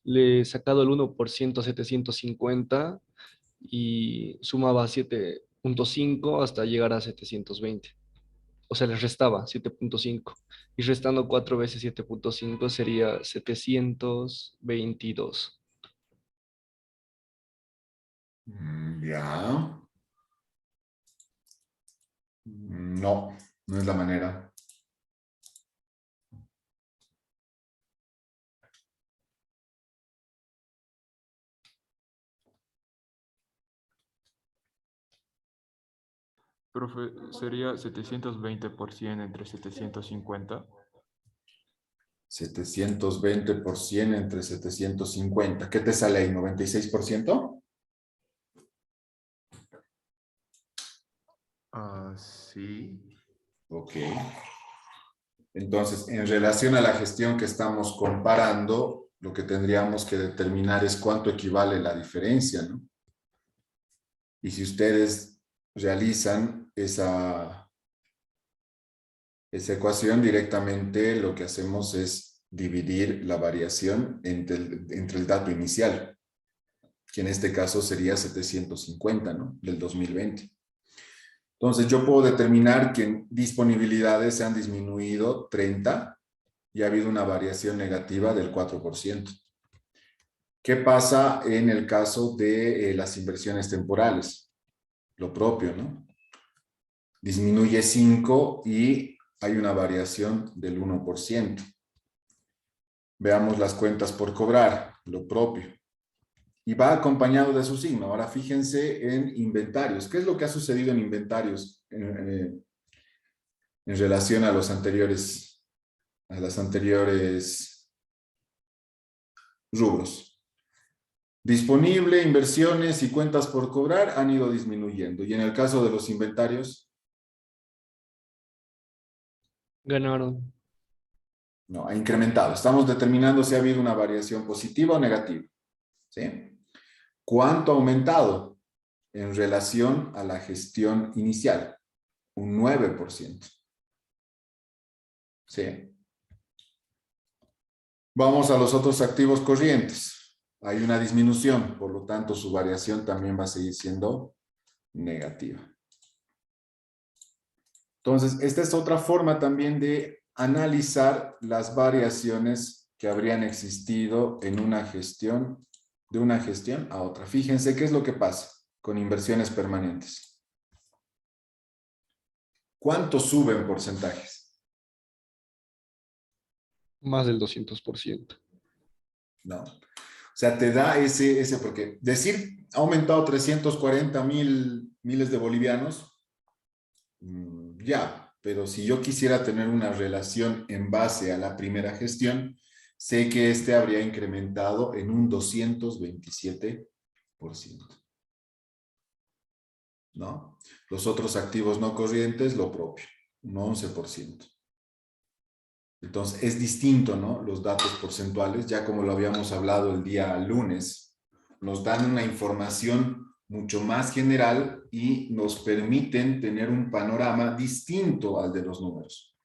le he sacado el 1% a 750 y sumaba 7.5 hasta llegar a 720. O sea, le restaba 7.5. Y restando 4 veces 7.5 sería 722. Ya. No, no es la manera. Profe, sería 720% entre 750. 720% entre 750. ¿Qué te sale ahí? ¿96%? Ah, sí. Ok. Entonces, en relación a la gestión que estamos comparando, lo que tendríamos que determinar es cuánto equivale la diferencia, ¿no? Y si ustedes realizan esa ecuación directamente, lo que hacemos es dividir la variación entre el dato inicial, que en este caso sería 750, ¿no? Del 2020. Entonces, yo puedo determinar que en disponibilidades se han disminuido 30 y ha habido una variación negativa del 4%. ¿Qué pasa en el caso de las inversiones temporales? Lo propio, ¿no? Disminuye 5 y hay una variación del 1%. Veamos las cuentas por cobrar, lo propio. Y va acompañado de su signo. Ahora fíjense en inventarios. ¿Qué es lo que ha sucedido en inventarios en relación a las anteriores rubros? Disponible, inversiones y cuentas por cobrar han ido disminuyendo. Y en el caso de los inventarios, Ganaron. no, ha incrementado. Estamos determinando si ha habido una variación positiva o negativa. ¿Sí? ¿Cuánto ha aumentado en relación a la gestión inicial? Un 9%. ¿Sí? Vamos a los otros activos corrientes. Hay una disminución, por lo tanto, su variación también va a seguir siendo negativa. Entonces, esta es otra forma también de analizar las variaciones que habrían existido en una gestión, de una gestión a otra. Fíjense qué es lo que pasa con inversiones permanentes. ¿Cuánto suben porcentajes? Más del 200%. No. O sea, te da porque decir ha aumentado 340 miles de bolivianos, ya, pero si yo quisiera tener una relación en base a la primera gestión, sé que este habría incrementado en un 227%, ¿no? Los otros activos no corrientes, lo propio, un 11%. Entonces, es distinto, ¿no? Los datos porcentuales, ya como lo habíamos hablado el día lunes, nos dan una información mucho más general y nos permiten tener un panorama distinto al de los números,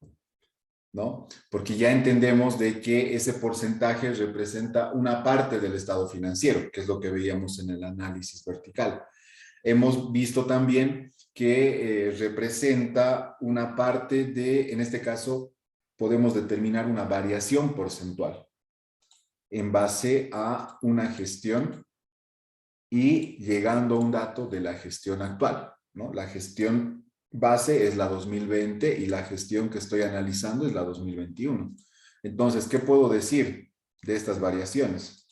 ¿no? Porque ya entendemos de que ese porcentaje representa una parte del estado financiero, que es lo que veíamos en el análisis vertical. Hemos visto también que representa una parte de, en este caso, podemos determinar una variación porcentual en base a una gestión y llegando a un dato de la gestión actual, ¿no? La gestión base es la 2020 y la gestión que estoy analizando es la 2021. Entonces, ¿qué puedo decir de estas variaciones?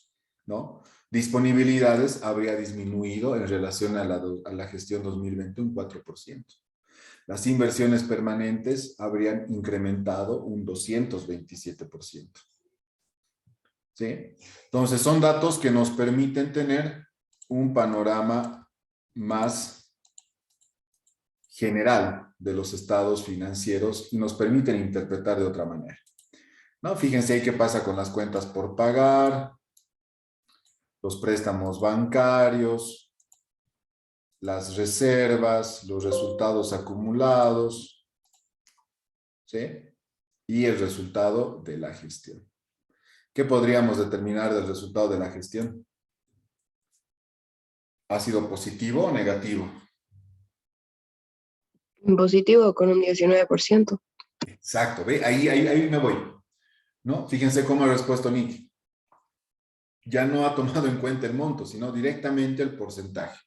¿No? Disponibilidades habría disminuido en relación a la gestión 2020 un 4%. Las inversiones permanentes habrían incrementado un 227%. ¿Sí? Entonces, son datos que nos permiten tener un panorama más general de los estados financieros y nos permiten interpretar de otra manera, ¿no? Fíjense ahí qué pasa con las cuentas por pagar, los préstamos bancarios, las reservas, los resultados acumulados, ¿sí? Y el resultado de la gestión. ¿Qué podríamos determinar del resultado de la gestión? ¿Ha sido positivo o negativo? Positivo con un 19%. Exacto, ¿ve? Ahí me voy, ¿no? Fíjense cómo ha respuesto Nick. Ya no ha tomado en cuenta el monto, sino directamente el porcentaje.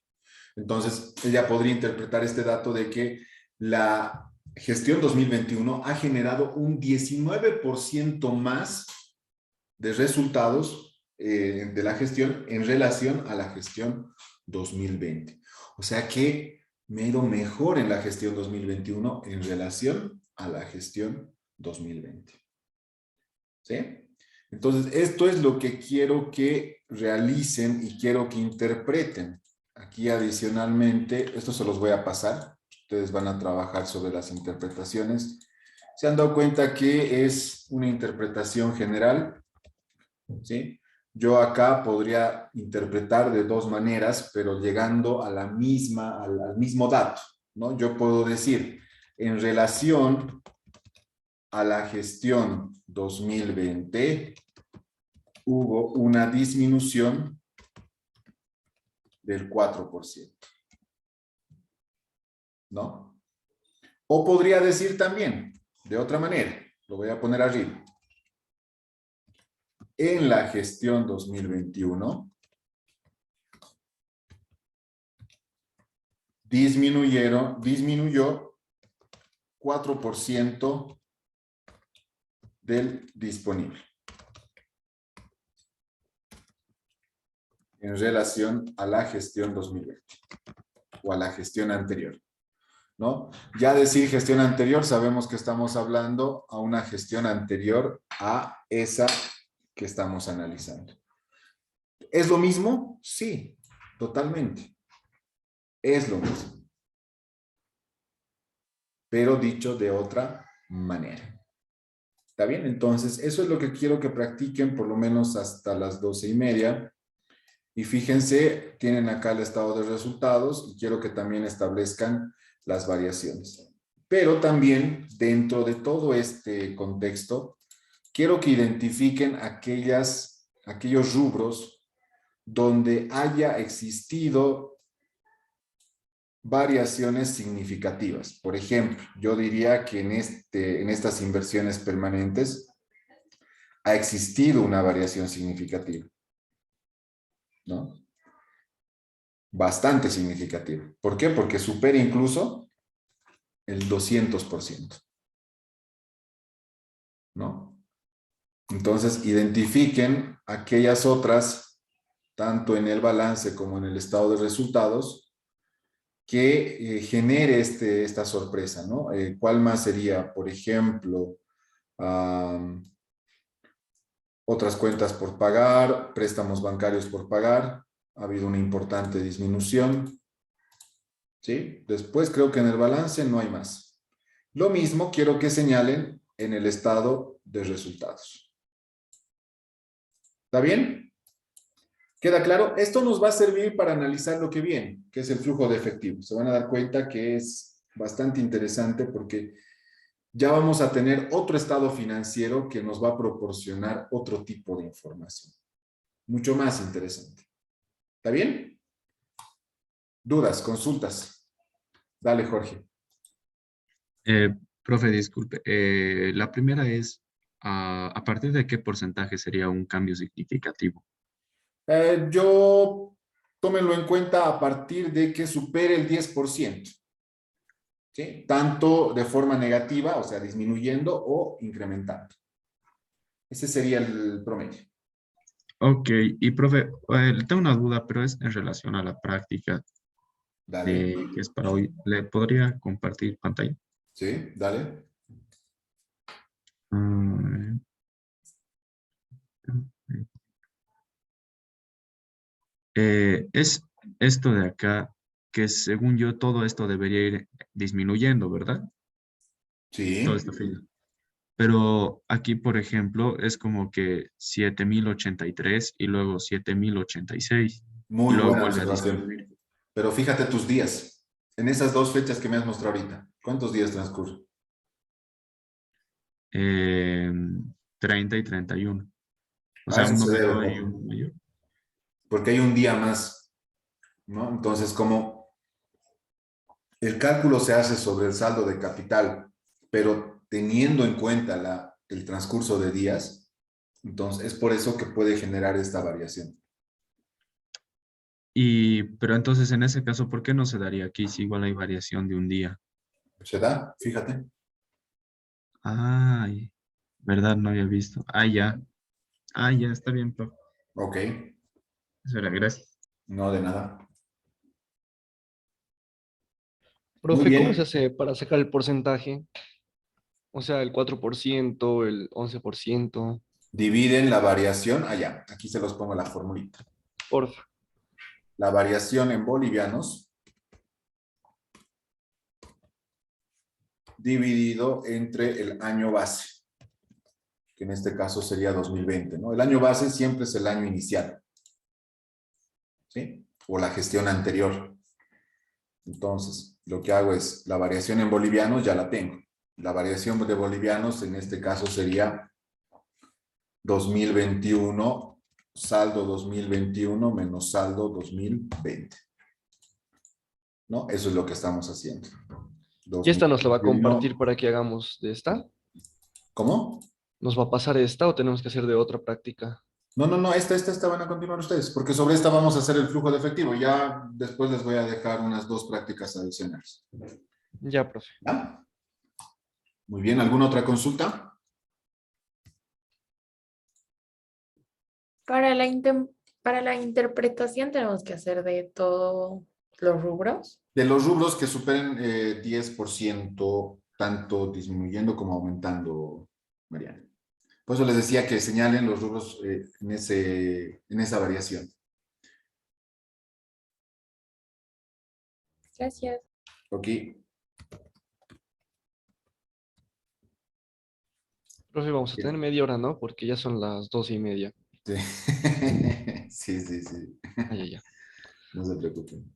Entonces, ella podría interpretar este dato de que la gestión 2021 ha generado un 19% más de resultados de la gestión en relación a la gestión 2020. O sea que me he ido mejor en la gestión 2021 en relación a la gestión 2020. ¿Sí? Entonces, esto es lo que quiero que realicen y quiero que interpreten. Aquí adicionalmente, esto se los voy a pasar. Ustedes van a trabajar sobre las interpretaciones. ¿Se han dado cuenta que es una interpretación general? ¿Sí? Yo acá podría interpretar de dos maneras, pero llegando a la misma, al mismo dato, ¿no? Yo puedo decir, en relación a la gestión 2020, hubo una disminución del 4%, ¿no? O podría decir también, de otra manera, lo voy a poner arriba. En la gestión 2021, disminuyó 4% del disponible en relación a la gestión 2020 o a la gestión anterior, ¿no? Ya decir gestión anterior, sabemos que estamos hablando a una gestión anterior a esa que estamos analizando. ¿Es lo mismo? Sí, totalmente. Es lo mismo. Pero dicho de otra manera. ¿Está bien? Entonces, eso es lo que quiero que practiquen por lo menos hasta las 12:30. Y fíjense, tienen acá el estado de resultados y quiero que también establezcan las variaciones. Pero también, dentro de todo este contexto, quiero que identifiquen aquellos rubros donde haya existido variaciones significativas. Por ejemplo, yo diría que en estas inversiones permanentes ha existido una variación significativa, ¿no? Bastante significativa. ¿Por qué? Porque supera incluso el 200%, ¿no? Entonces, identifiquen aquellas otras, tanto en el balance como en el estado de resultados, que genere esta sorpresa, ¿no? ¿Cuál más sería? Por ejemplo, otras cuentas por pagar, préstamos bancarios por pagar, ha habido una importante disminución, ¿sí? Después creo que en el balance no hay más. Lo mismo quiero que señalen en el estado de resultados. ¿Está bien? ¿Queda claro? Esto nos va a servir para analizar lo que viene, que es el flujo de efectivo. Se van a dar cuenta que es bastante interesante porque ya vamos a tener otro estado financiero que nos va a proporcionar otro tipo de información. Mucho más interesante. ¿Está bien? ¿Dudas, consultas? Dale, Jorge. Profe, disculpe. La primera es, ¿a partir de qué porcentaje sería un cambio significativo? Yo tómenlo en cuenta a partir de que supere el 10%. ¿Sí? Tanto de forma negativa, o sea, disminuyendo o incrementando. Ese sería el promedio. Ok, y profe, tengo una duda, pero es en relación a la práctica Dale. que es para hoy. ¿Le podría compartir pantalla? Sí, dale. Mm, es esto de acá, que según yo todo esto debería ir disminuyendo, ¿verdad? Todo Sí. esto fino. Pero aquí, por ejemplo, es como que 7.083 y luego 7.086 y Muy luego buena vuelve a observación. disminuir. Pero fíjate tus días. En esas dos fechas que me has mostrado ahorita. ¿Cuántos días transcurren? Eh, 30 y 31. O A sea, eso uno se debe, menor y ¿no? uno mayor. Porque hay un día más, ¿no? Entonces, como el cálculo se hace sobre el saldo de capital, pero teniendo en cuenta el transcurso de días, entonces es por eso que puede generar esta variación. Pero entonces en ese caso, ¿por qué no se daría aquí si igual hay variación de un día? ¿Se da? Fíjate. Ay, ¿verdad? No había visto. Ah, ya. Ah, ya, está bien, profe. Ok, Eso era, gracias. no de nada. Muy Profe, ¿cómo se bien. hace para sacar el porcentaje? O sea, el 4%, el 11%. Dividen la variación allá. Aquí se los pongo la formulita. Porfa. La variación en bolivianos dividido entre el año base, que en este caso sería 2020, ¿no? El año base siempre es el año inicial, ¿sí? O la gestión anterior. Entonces, lo que hago es, la variación en bolivianos ya la tengo. La variación de bolivianos en este caso sería 2021, saldo 2021 menos saldo 2020. ¿No? Eso es lo que estamos haciendo. ¿Y esta nos la va a 2021. compartir para que hagamos de esta? ¿Cómo? ¿Nos va a pasar esta o tenemos que hacer de otra práctica? No, no, no, esta van a continuar ustedes, porque sobre esta vamos a hacer el flujo de efectivo. Ya después les voy a dejar unas 2 prácticas adicionales. Ya, profe. ¿Ya? Muy bien, ¿alguna otra consulta? Para para la interpretación tenemos que hacer de todos los rubros. De los rubros que superen 10%, tanto disminuyendo como aumentando, Mariana. Por eso les decía que señalen los rubros en esa variación. Gracias. Ok. Profe, vamos a tener media hora, ¿no? Porque ya son las 12:30. Sí, sí, sí, sí. Ah, ya, ya. No se preocupen.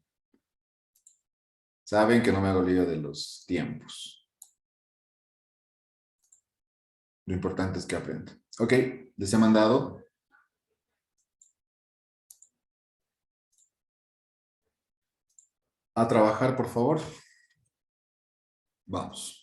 Saben que no me hago lío de los tiempos. Lo importante es que aprendan. Ok, les he mandado. A trabajar, por favor. Vamos.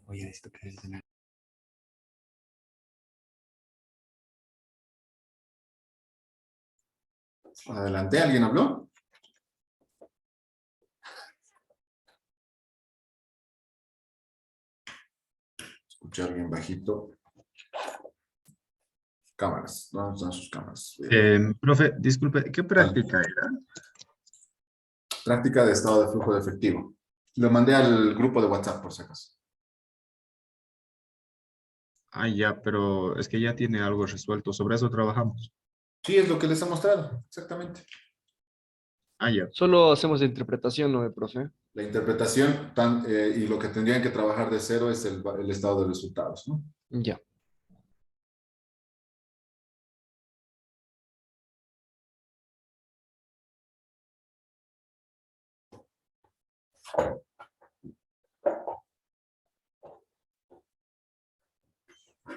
Oye, necesito que adelante, ¿alguien habló? Escuchar bien bajito. Cámaras, ¿dónde están sus cámaras? Profe, disculpe, ¿qué Vale. práctica era? Práctica de estado de flujo de efectivo. Lo mandé al grupo de WhatsApp, por si acaso. Ah, ya, pero es que ya tiene algo resuelto. Sobre eso trabajamos. Sí, es lo que les he mostrado, exactamente. Ah, ya. Solo hacemos de interpretación, ¿no, profe? La interpretación y lo que tendrían que trabajar de cero es el estado de resultados, ¿no? Ya.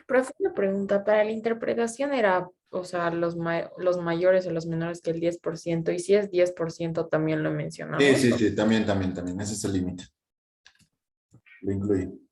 Profe, una pregunta, para la interpretación era, o sea, los mayores o los menores que el 10%, y si es 10% también lo Sí, mencionamos. sí, sí, también, también, también. Ese es el límite. Lo incluí.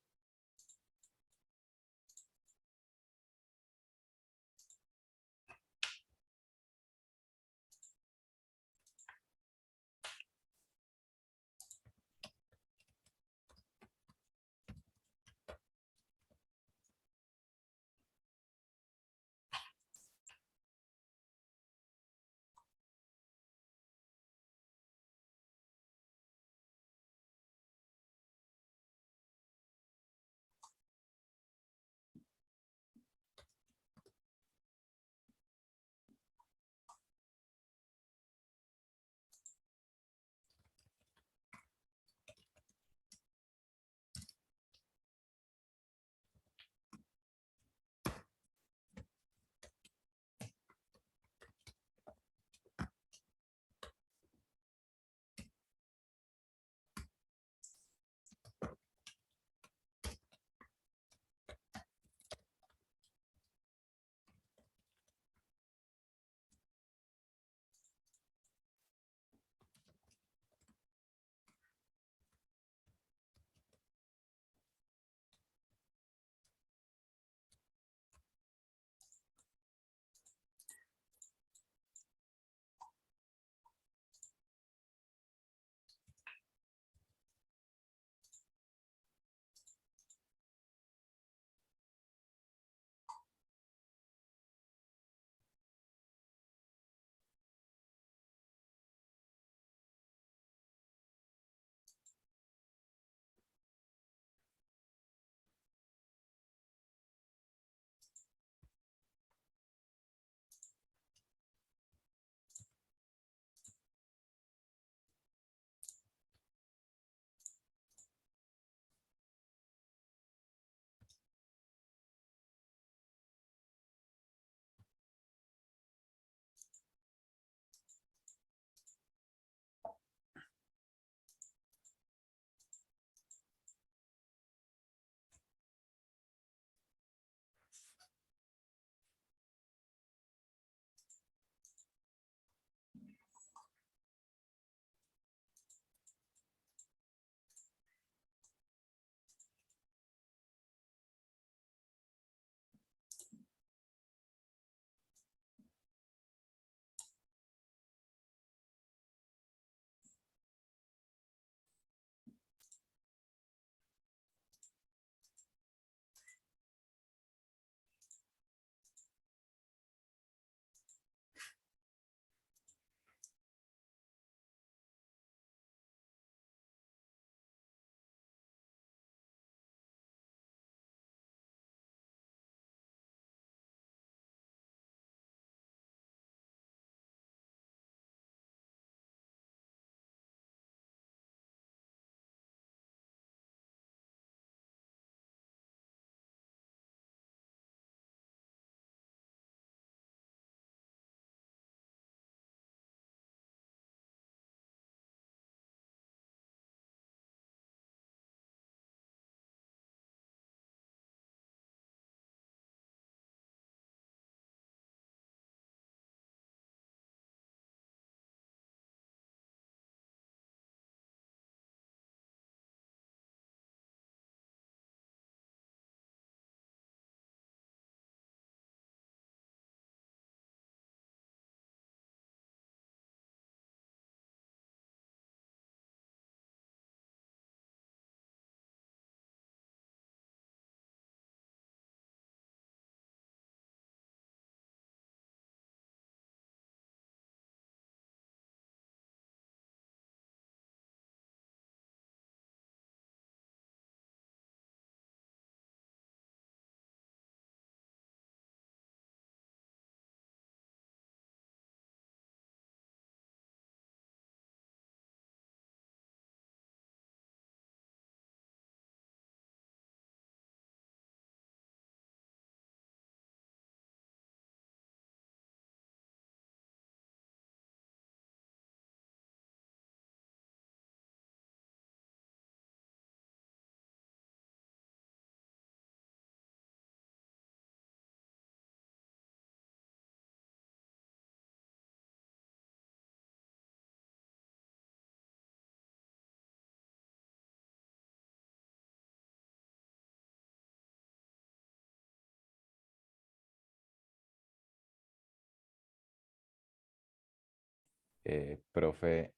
Profe,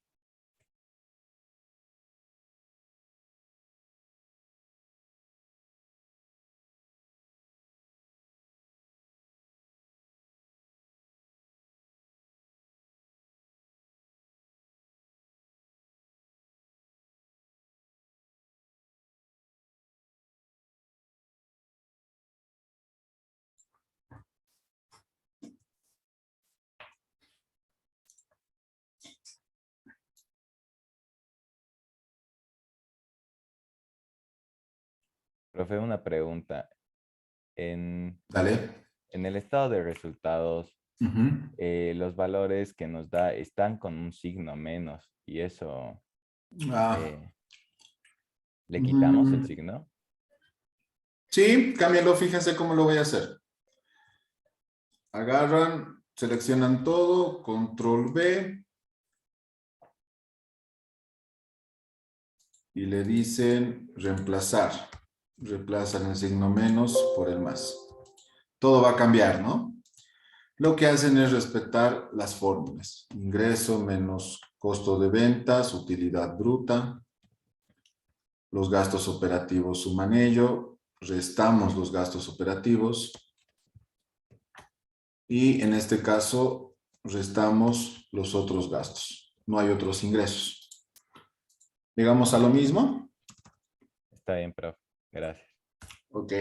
profe, una pregunta. Dale. En el estado de resultados, Ujú. los valores que nos da están con un signo menos y eso, Ah, ¿le quitamos el mm, signo? sí, cámbialo, fíjense cómo lo voy a hacer. Agarran, seleccionan todo, control B y le dicen reemplazar. Reemplazan el signo menos por el más. Todo va a cambiar, ¿no? Lo que hacen es respetar las fórmulas. Ingreso menos costo de ventas, utilidad bruta. Los gastos operativos suman ello. Restamos los gastos operativos. Y en este caso, restamos los otros gastos. No hay otros ingresos. Llegamos a lo mismo. Está bien, profe. Gracias. Ok.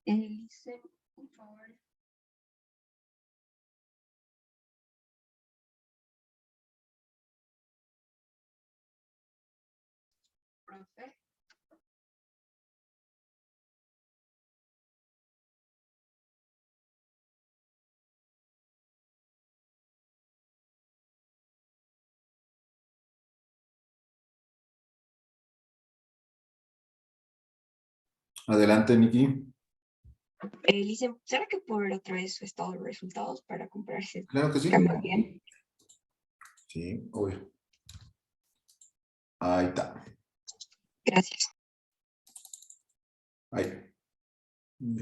Dice, por favor. Profe. Adelante, Nikki. Dicen, ¿será que puedo ver otra vez su estado de resultados para comprarse Claro que sí. cambia bien? Sí, obvio. Ahí está. Gracias. Ahí.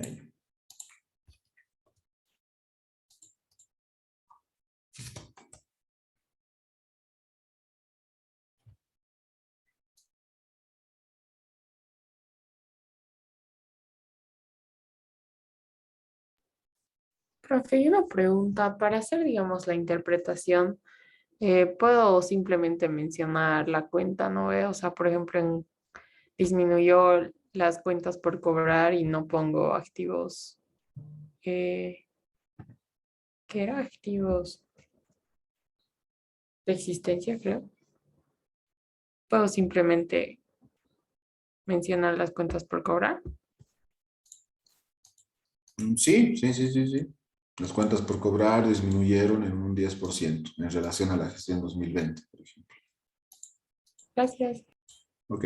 Ahí. Profe, y una pregunta, para hacer, digamos, la interpretación, ¿puedo simplemente mencionar la cuenta, no veo? O sea, por ejemplo, disminuyó las cuentas por cobrar y no pongo activos, eh, ¿qué era? Activos de existencia, creo. Puedo simplemente mencionar las cuentas por cobrar. Sí, sí, sí, sí, sí. Las cuentas por cobrar disminuyeron en un 10% en relación a la gestión 2020, por ejemplo. Gracias. Ok.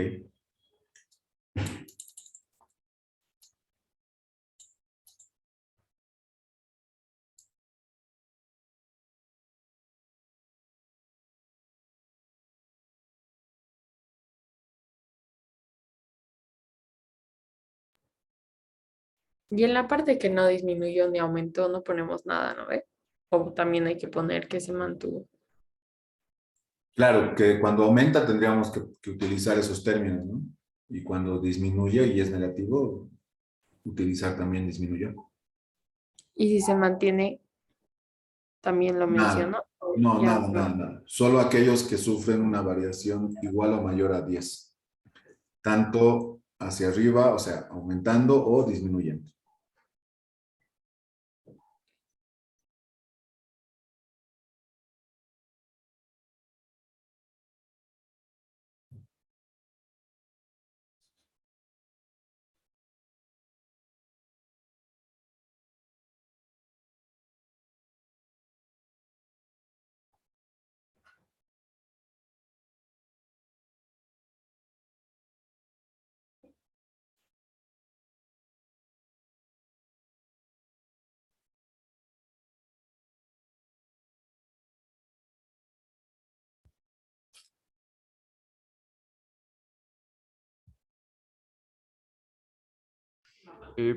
Y en la parte que no disminuyó ni aumentó, no ponemos nada, ¿no ve? O también hay que poner que se mantuvo. Claro, que cuando aumenta tendríamos que utilizar esos términos, ¿no? Y cuando disminuye y es negativo, utilizar también disminuyó. Y si se mantiene, también lo Nada. menciono. ¿O No, ya nada, no? nada, nada. Solo aquellos que sufren una variación igual o mayor a 10. Tanto hacia arriba, o sea, aumentando o disminuyendo.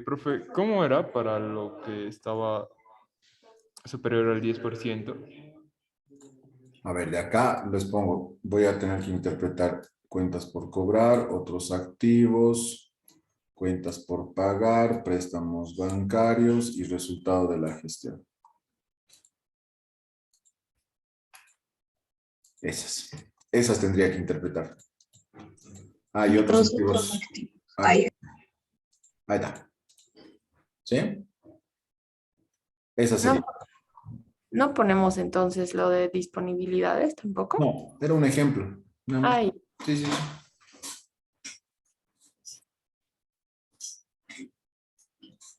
Profe, ¿cómo era para lo que estaba superior al 10%? A ver, de acá les pongo, voy a tener que interpretar cuentas por cobrar, otros activos, cuentas por pagar, préstamos bancarios y resultado de la gestión. Esas tendría que interpretar. Ah, y otros Los otros activos. activos. Ah, Ahí. ahí está. ¿Sí? Esa No, sería. no ponemos entonces lo de disponibilidades tampoco. No, era un ejemplo. Nada más. Ay, Sí, sí, sí.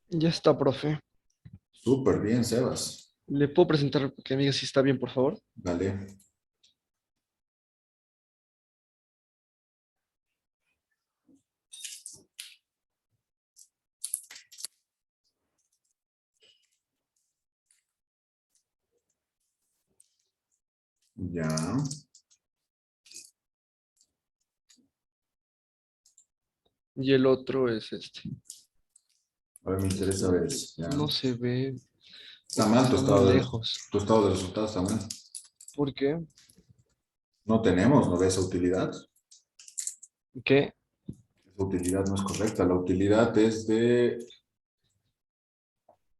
Ya está, profe. Súper bien, Sebas. ¿Le puedo presentar que me diga si está bien, por favor? Dale. Ya. Y el otro es este. Ahora me interesa ver eso. Ya. No se ve. Está mal tu Está muy estado lejos. tu estado de resultados está mal. ¿Por qué? No tenemos, ¿no ves esa utilidad? ¿Qué? Esa utilidad no es correcta. La utilidad es de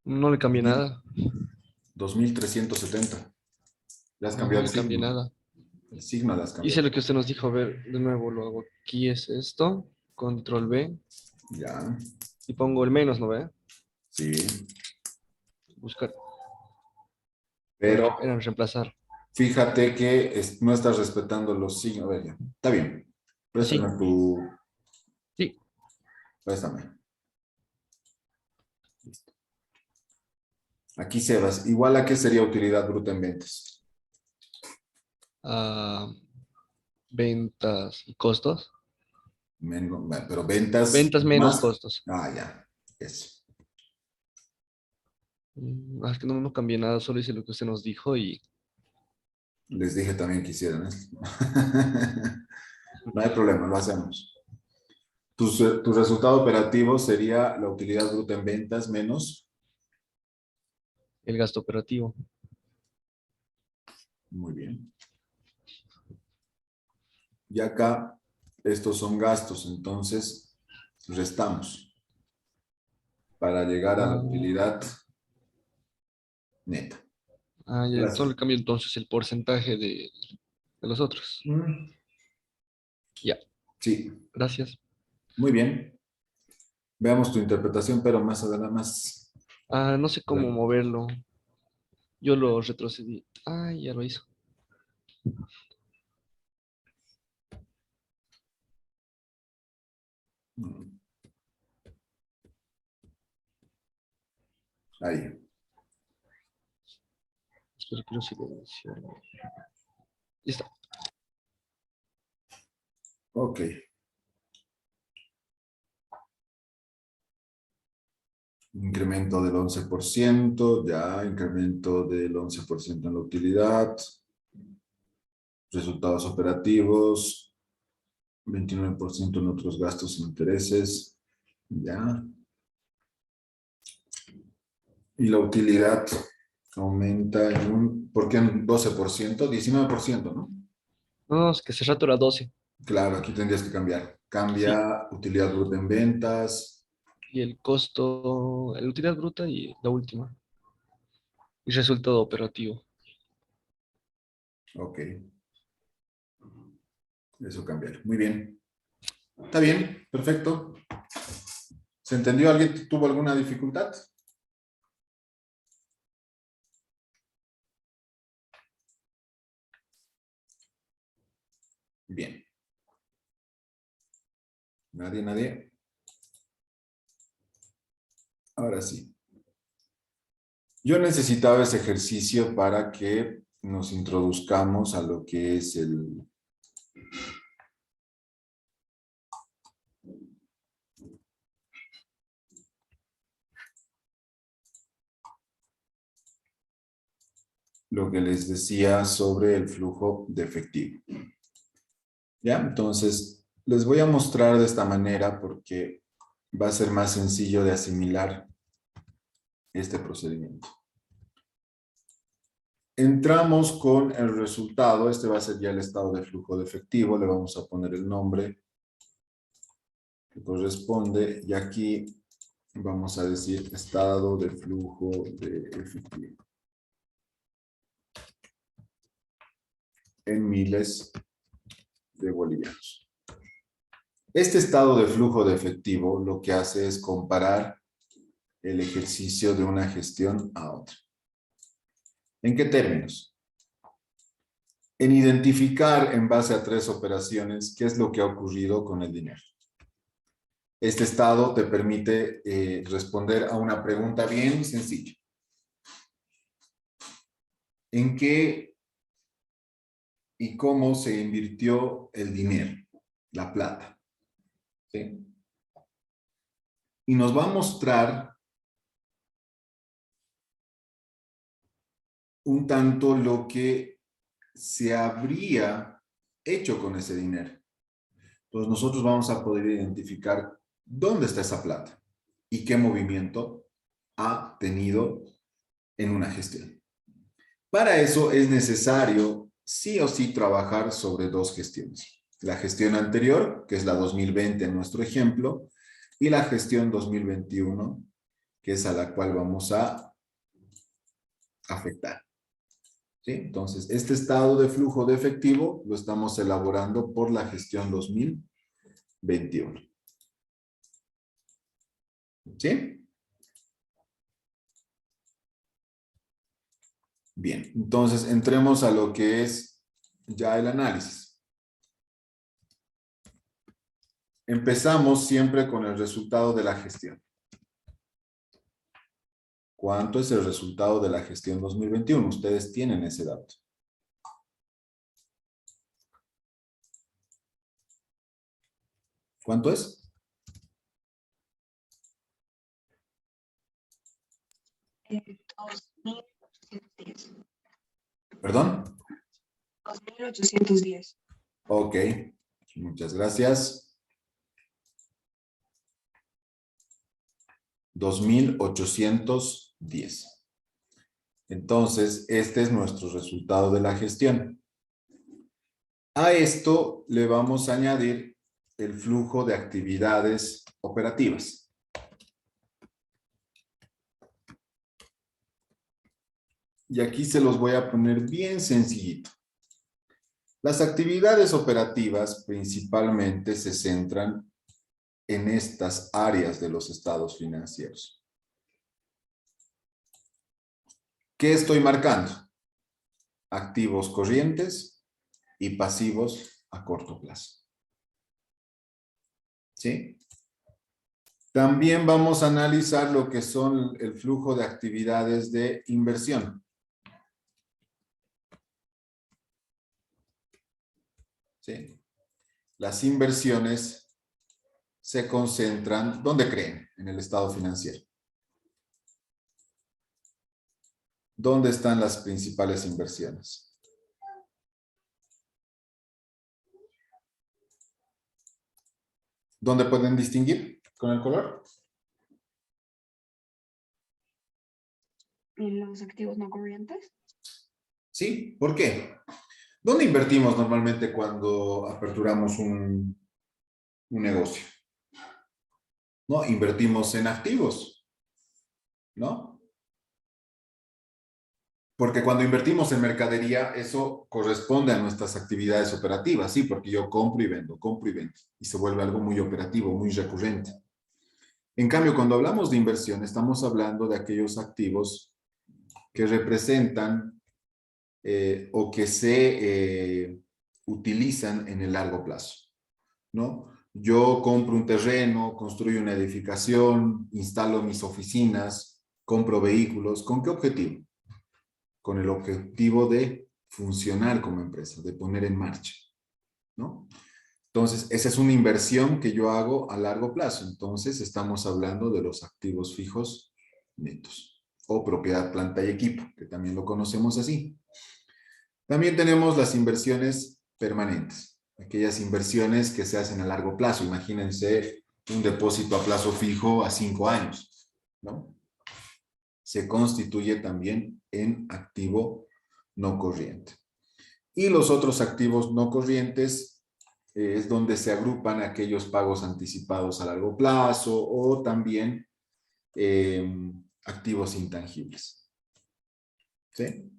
No le cambié nada. 2370. Le has No, cambiado no el le cambié signo. nada. El signo le has Hice cambiado. lo que usted nos dijo. A ver, de nuevo lo hago. Aquí es esto. Control B. Ya. Y pongo el menos, ¿no ve? Sí. Buscar. Pero Era reemplazar. fíjate que no estás respetando los signos. A ver, ya. Está bien. Sí. Préstame tu. Sí. Préstame. Listo. Aquí Sebas. Igual a qué sería utilidad bruta en ventas. Ah, ventas y costos. Pero ventas Ventas menos más. costos. Ah, ya. Eso. Es que no cambié nada. Solo hice lo que usted nos dijo y Les dije también que hicieran esto. No hay problema, lo hacemos. Tu resultado operativo sería la utilidad bruta en ventas menos. el gasto operativo. Muy bien. Y acá, estos son gastos, entonces restamos para llegar a la Ah, utilidad neta. ya, solo cambio entonces el porcentaje de los otros. Ya, Sí, gracias. muy bien. Veamos tu interpretación, pero más adelante, más. No sé cómo moverlo. Yo lo retrocedí. Ya lo hizo. Ahí. Espero que lo silencie. Listo. Ok. Incremento del 11%, ya, incremento del 11% en la utilidad. Resultados operativos, 29% en otros gastos e intereses, ya. Y la utilidad aumenta ¿por qué en 12%? 19%, ¿no? No, es que hace rato era 12. Claro, aquí tendrías que cambiar. Cambia utilidad bruta en ventas. Y el costo, la utilidad bruta y la última. Y resultado operativo. Ok. Eso cambiar. Muy bien. Está bien, perfecto. ¿Se entendió? ¿Alguien tuvo alguna dificultad? Bien. Nadie, nadie. Ahora sí. Yo necesitaba ese ejercicio para que nos introduzcamos a lo que es lo que les decía sobre el flujo de efectivo. ¿Ya? Entonces, les voy a mostrar de esta manera porque va a ser más sencillo de asimilar este procedimiento. Entramos con el resultado. Este va a ser ya el estado de flujo de efectivo. Le vamos a poner el nombre que corresponde. Y aquí vamos a decir estado de flujo de efectivo. En miles de bolivianos. Este estado de flujo de efectivo lo que hace es comparar el ejercicio de una gestión a otra. ¿En qué términos? En identificar en base a 3 operaciones qué es lo que ha ocurrido con el dinero. Este estado te permite responder a una pregunta bien sencilla. ¿En qué y cómo se invirtió el dinero, la plata? ¿Sí? Y nos va a mostrar un tanto lo que se habría hecho con ese dinero. Entonces nosotros vamos a poder identificar dónde está esa plata y qué movimiento ha tenido en una gestión. Para eso es necesario sí o sí trabajar sobre 2 gestiones. La gestión anterior, que es la 2020 en nuestro ejemplo, y la gestión 2021, que es a la cual vamos a afectar. ¿Sí? Entonces, este estado de flujo de efectivo lo estamos elaborando por la gestión 2021. ¿Sí? Bien, entonces entremos a lo que es ya el análisis. Empezamos siempre con el resultado de la gestión. ¿Cuánto es el resultado de la gestión 2021? Ustedes tienen ese dato. ¿Cuánto es? Eh, 2.810. ¿Perdón? 2.810. Ok, muchas gracias. 2.810. Entonces, este es nuestro resultado de la gestión. A esto le vamos a añadir el flujo de actividades operativas. Y aquí se los voy a poner bien sencillito. Las actividades operativas principalmente se centran en estas áreas de los estados financieros. ¿Qué estoy marcando? Activos corrientes y pasivos a corto plazo. ¿Sí? También vamos a analizar lo que son el flujo de actividades de inversión. ¿Sí? Las inversiones se concentran, ¿dónde creen? En el estado financiero. ¿Dónde están las principales inversiones? ¿Dónde pueden distinguir con el color? ¿En los activos no corrientes? Sí, ¿por qué? ¿Dónde invertimos normalmente cuando aperturamos un un negocio, ¿no? Invertimos en activos, ¿no? Porque cuando invertimos en mercadería, eso corresponde a nuestras actividades operativas, ¿sí? Porque yo compro y vendo, y se vuelve algo muy operativo, muy recurrente. En cambio, cuando hablamos de inversión, estamos hablando de aquellos activos que representan o que se utilizan en el largo plazo, ¿no? Yo compro un terreno, construyo una edificación, instalo mis oficinas, compro vehículos. ¿Con qué objetivo? Con el objetivo de funcionar como empresa, de poner en marcha, ¿no? Entonces, esa es una inversión que yo hago a largo plazo. Entonces, estamos hablando de los activos fijos netos o propiedad, planta y equipo, que también lo conocemos así. También tenemos las inversiones permanentes, aquellas inversiones que se hacen a largo plazo. Imagínense un depósito a plazo fijo a 5 años, ¿no? Se constituye también en activo no corriente. Y los otros activos no corrientes es donde se agrupan aquellos pagos anticipados a largo plazo o también activos intangibles. ¿Sí?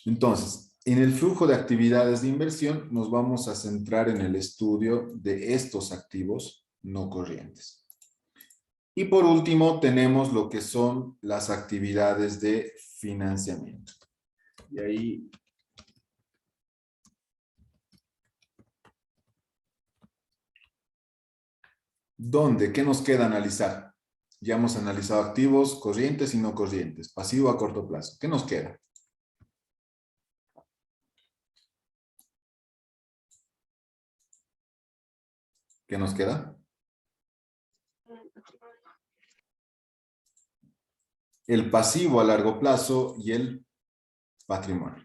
Entonces, en el flujo de actividades de inversión nos vamos a centrar en el estudio de estos activos no corrientes. Y por último, tenemos lo que son las actividades de financiamiento. Y ahí ¿dónde? ¿Qué nos queda analizar? Ya hemos analizado activos corrientes y no corrientes, pasivo a corto plazo. ¿Qué nos queda? ¿Qué nos queda? El pasivo a largo plazo y el patrimonio,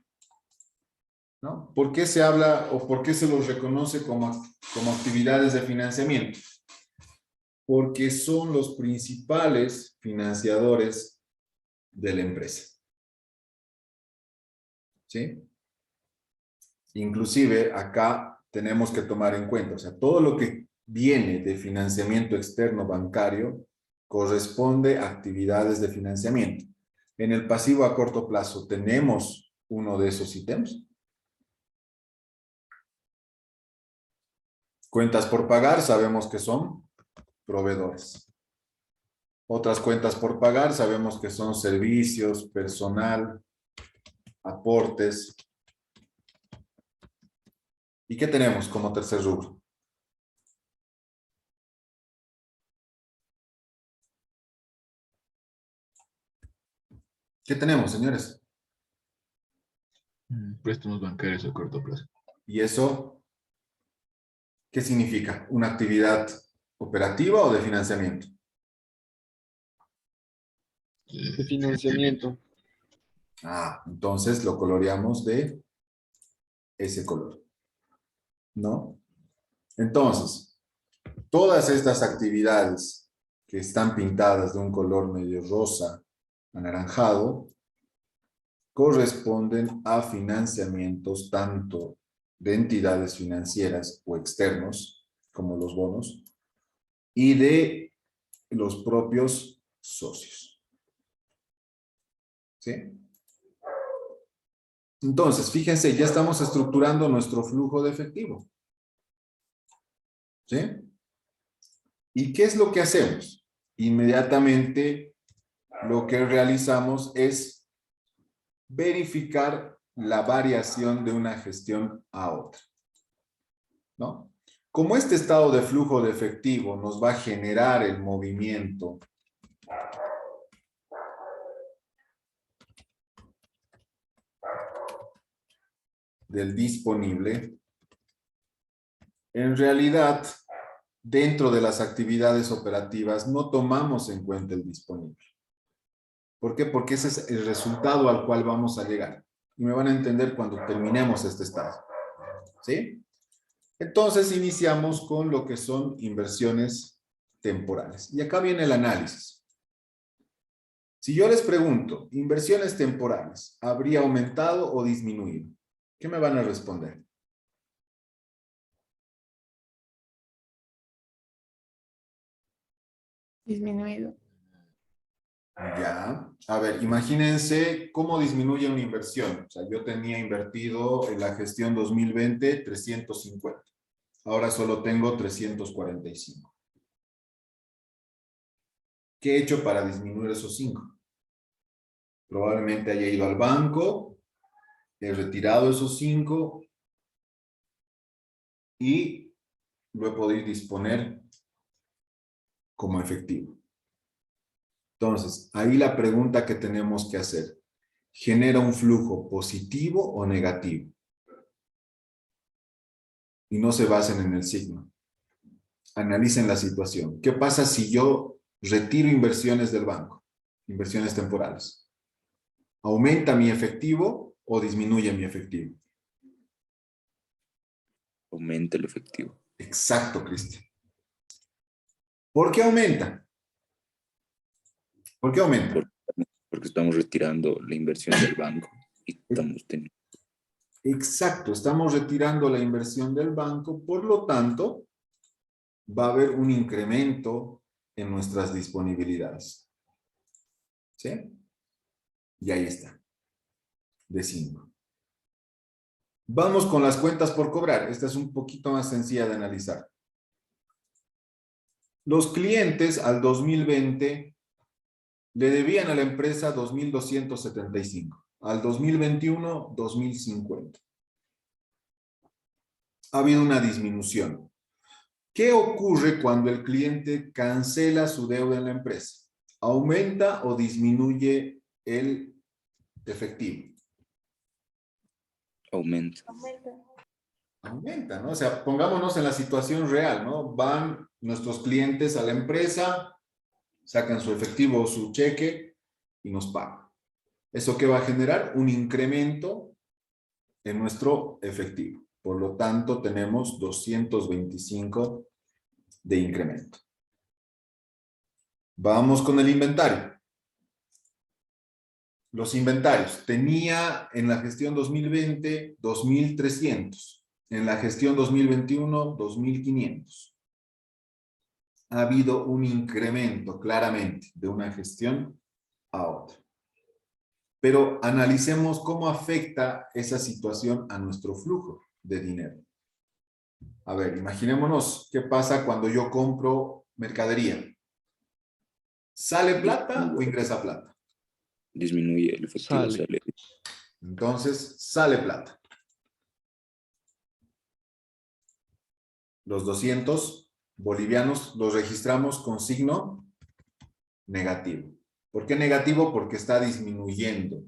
¿no? ¿Por qué se habla o por qué se los reconoce como actividades de financiamiento? Porque son los principales financiadores de la empresa. ¿Sí? Inclusive acá tenemos que tomar en cuenta, o sea, todo lo que viene de financiamiento externo bancario corresponde a actividades de financiamiento. En el pasivo a corto plazo tenemos uno de esos ítems. Cuentas por pagar sabemos que son proveedores. Otras cuentas por pagar sabemos que son servicios, personal, aportes. ¿Y qué tenemos como tercer rubro? ¿Qué tenemos, señores? Préstamos bancarios a corto plazo. ¿Y eso qué significa? ¿Una actividad operativa o de financiamiento? De financiamiento. Ah, entonces lo coloreamos de ese color, ¿no? Entonces, todas estas actividades que están pintadas de un color medio rosa, anaranjado, corresponden a financiamientos tanto de entidades financieras o externos, como los bonos, y de los propios socios. ¿Sí? Entonces, fíjense, ya estamos estructurando nuestro flujo de efectivo. ¿Sí? ¿Y qué es lo que hacemos? Inmediatamente lo que realizamos es verificar la variación de una gestión a otra, ¿no? Como este estado de flujo de efectivo nos va a generar el movimiento del disponible, en realidad, dentro de las actividades operativas no tomamos en cuenta el disponible. ¿Por qué? Porque ese es el resultado al cual vamos a llegar. Y me van a entender cuando terminemos este estado. ¿Sí? Entonces iniciamos con lo que son inversiones temporales. Y acá viene el análisis. Si yo les pregunto, inversiones temporales, ¿habría aumentado o disminuido? ¿Qué me van a responder? Disminuido. Ya. A ver, imagínense cómo disminuye una inversión. O sea, yo tenía invertido en la gestión 2020 350. Ahora solo tengo 345. ¿Qué he hecho para disminuir esos 5? Probablemente haya ido al banco, he retirado esos 5 y lo he podido disponer como efectivo. Entonces, ahí la pregunta que tenemos que hacer, ¿genera un flujo positivo o negativo? Y no se basen en el signo. Analicen la situación. ¿Qué pasa si yo retiro inversiones del banco? Inversiones temporales. ¿Aumenta mi efectivo o disminuye mi efectivo? Aumenta el efectivo. Exacto, Cristian. ¿Por qué aumenta? ¿Por qué aumenta? Porque estamos retirando la inversión del banco y estamos teniendo. Exacto, estamos retirando la inversión del banco, por lo tanto, va a haber un incremento en nuestras disponibilidades. ¿Sí? Y ahí está, de 5. Vamos con las cuentas por cobrar. Esta es un poquito más sencilla de analizar. Los clientes al 2020 le debían a la empresa 2.275. Al 2021, 2.050. Ha habido una disminución. ¿Qué ocurre cuando el cliente cancela su deuda en la empresa? ¿Aumenta o disminuye el efectivo? Aumenta. Aumenta, ¿no? O sea, pongámonos en la situación real, ¿no? Van nuestros clientes a la empresa, sacan su efectivo o su cheque y nos pagan. ¿Eso qué va a generar? Un incremento en nuestro efectivo. Por lo tanto, tenemos 225 de incremento. Vamos con el inventario. Los inventarios. Tenía en la gestión 2020 2.300. En la gestión 2021, 2.500. Ha habido un incremento claramente de una gestión a otra. Pero analicemos cómo afecta esa situación a nuestro flujo de dinero. A ver, imaginémonos qué pasa cuando yo compro mercadería. ¿Sale plata o ingresa plata? Disminuye el efectivo. Sale. Entonces, sale plata. Los 200 bolivianos los registramos con signo negativo. ¿Por qué negativo? Porque está disminuyendo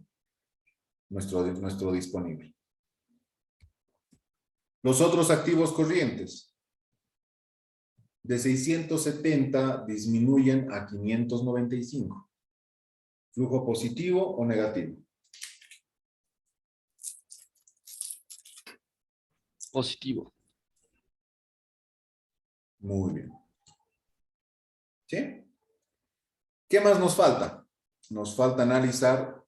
nuestro disponible. Los otros activos corrientes. De 670 disminuyen a 595. ¿Flujo positivo o negativo? Positivo. Muy bien. ¿Sí? ¿Qué más nos falta? Nos falta analizar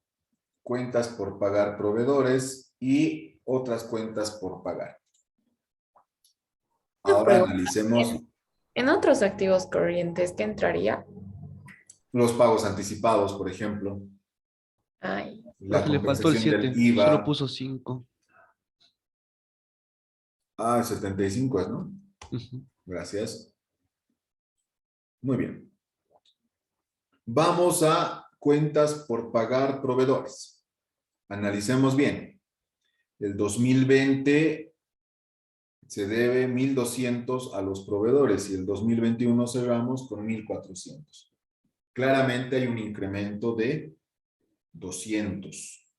cuentas por pagar proveedores y otras cuentas por pagar. Una Ahora pregunta. analicemos En otros activos corrientes, ¿qué entraría? los pagos anticipados, por ejemplo, Ay, la Profe, le faltó el compensación del 7. Solo IVA. puso 5. Ah, 75 es, ¿no? Gracias. Muy bien. Vamos a cuentas por pagar proveedores. Analicemos bien. El 2020 se debe 1.200 a los proveedores y el 2021 cerramos con 1.400. Claramente hay un incremento de 200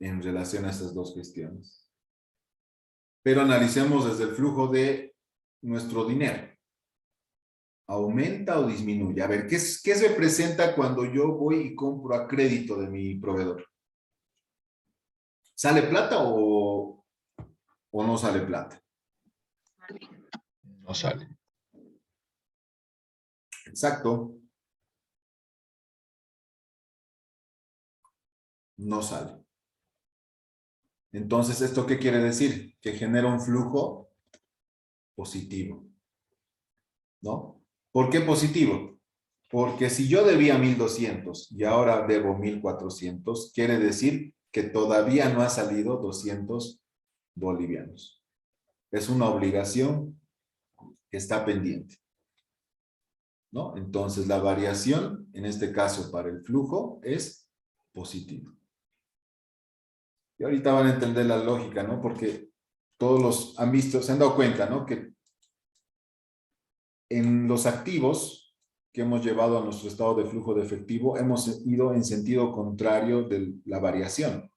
en relación a estas dos gestiones. Pero analicemos desde el flujo de nuestro dinero. ¿Aumenta o disminuye? A ver, ¿qué se presenta cuando yo voy y compro a crédito de mi proveedor? ¿Sale plata o no sale plata? No sale. Exacto. No sale. Entonces, ¿esto qué quiere decir? Que genera un flujo positivo, ¿no? ¿Por qué positivo? Porque si yo debía 1.200 y ahora debo 1.400, quiere decir que todavía no ha salido 200 bolivianos. Es una obligación que está pendiente, ¿no? Entonces la variación, en este caso para el flujo, es positiva. Y ahorita van a entender la lógica, ¿no? Porque todos los han visto, se han dado cuenta, ¿no? Que en los activos que hemos llevado a nuestro estado de flujo de efectivo, hemos ido en sentido contrario de la variación,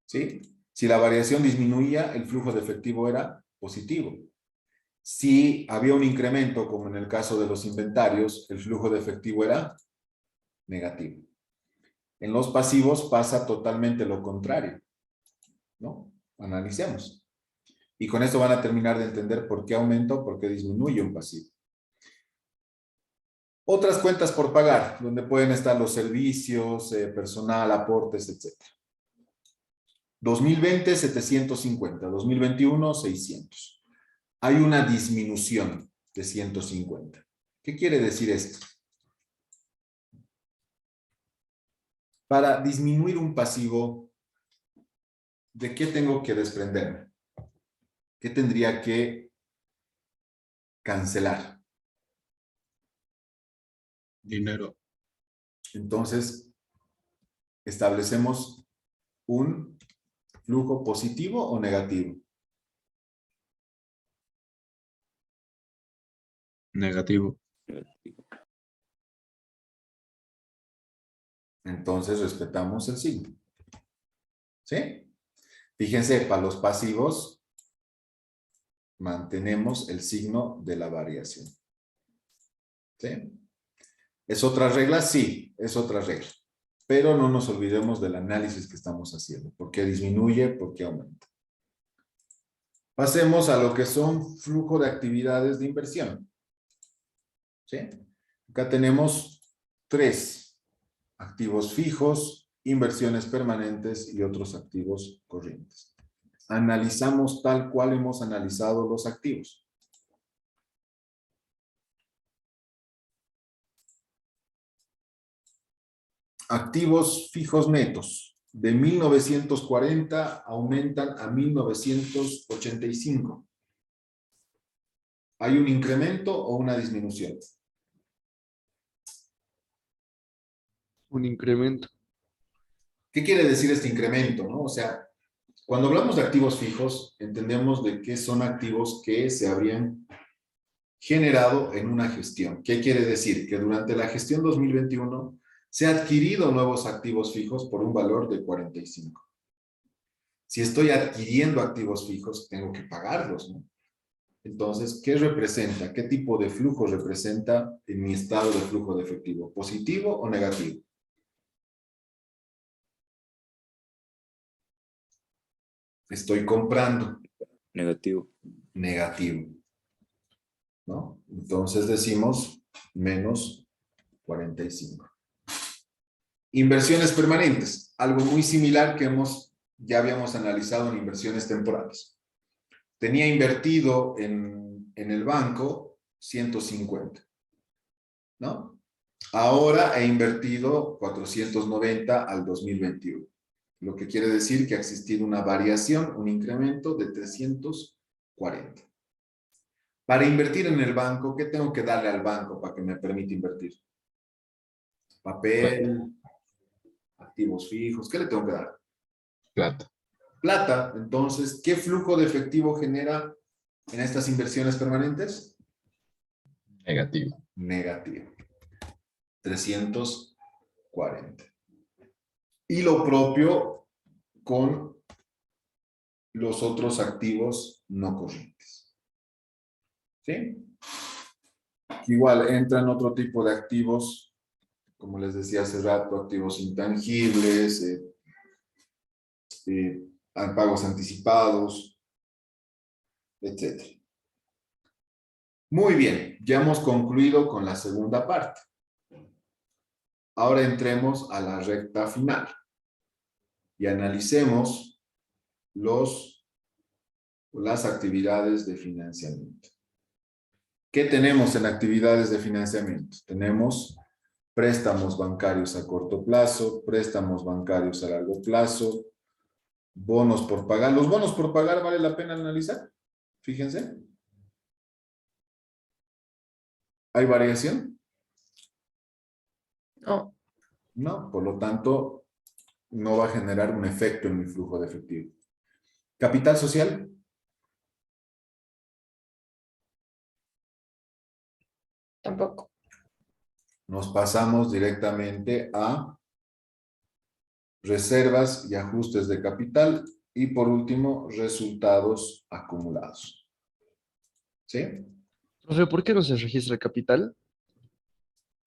¿sí? Si la variación disminuía, el flujo de efectivo era positivo. Si había un incremento, como en el caso de los inventarios, el flujo de efectivo era negativo. En los pasivos pasa totalmente lo contrario, ¿no? Analicemos. Y con esto van a terminar de entender por qué aumenta o por qué disminuye un pasivo. Otras cuentas por pagar, donde pueden estar los servicios, personal, aportes, etc. 2020, 750. 2021, 600. Hay una disminución de 150. ¿Qué quiere decir esto? Para disminuir un pasivo, ¿de qué tengo que desprenderme? ¿Qué tendría que cancelar? Dinero. Entonces, establecemos un flujo positivo o negativo. Negativo. Entonces, respetamos el signo. ¿Sí? Fíjense, para los pasivos, mantenemos el signo de la variación. ¿Sí? ¿Es otra regla? Sí, es otra regla. Pero no nos olvidemos del análisis que estamos haciendo. ¿Por qué disminuye? ¿Por qué aumenta? Pasemos a lo que son flujo de actividades de inversión. ¿Sí? Acá tenemos 3. Activos fijos, inversiones permanentes y otros activos corrientes. Analizamos tal cual hemos analizado los activos. Activos fijos netos. De 1940 aumentan a 1985. ¿Hay un incremento o una disminución? Un incremento. ¿Qué quiere decir este incremento, no? O sea, cuando hablamos de activos fijos, entendemos de que son activos que se habrían generado en una gestión. ¿Qué quiere decir? Que durante la gestión 2021 se han adquirido nuevos activos fijos por un valor de 45. Si estoy adquiriendo activos fijos, tengo que pagarlos, ¿no? Entonces, ¿qué representa? ¿Qué tipo de flujo representa en mi estado de flujo de efectivo? ¿Positivo o negativo? Estoy comprando. Negativo. Negativo, ¿no? Entonces decimos menos 45. Inversiones permanentes, algo muy similar que ya habíamos analizado en inversiones temporales. Tenía invertido en el banco 150, ¿no? Ahora he invertido 490 al 2021, lo que quiere decir que ha existido una variación, un incremento de 340. Para invertir en el banco, ¿qué tengo que darle al banco para que me permita invertir? Papel, activos fijos, ¿qué le tengo que dar? Plata. Plata. Entonces, ¿qué flujo de efectivo genera en estas inversiones permanentes? Negativo. Negativo. 340. Y lo propio con los otros activos no corrientes. ¿Sí? Igual entran otro tipo de activos, como les decía hace rato, activos intangibles, pagos anticipados, etc. Muy bien, ya hemos concluido con la segunda parte. Ahora entremos a la recta final y analicemos las actividades de financiamiento. ¿Qué tenemos en actividades de financiamiento? Tenemos préstamos bancarios a corto plazo, préstamos bancarios a largo plazo, bonos por pagar. ¿Los bonos por pagar vale la pena analizar? Fíjense. ¿Hay variación? No, No, por lo tanto, no va a generar un efecto en mi flujo de efectivo. ¿Capital social? tampoco. Nos pasamos directamente a reservas y ajustes de capital y por último, resultados acumulados. ¿Sí? Profe, ¿por qué no se registra el capital?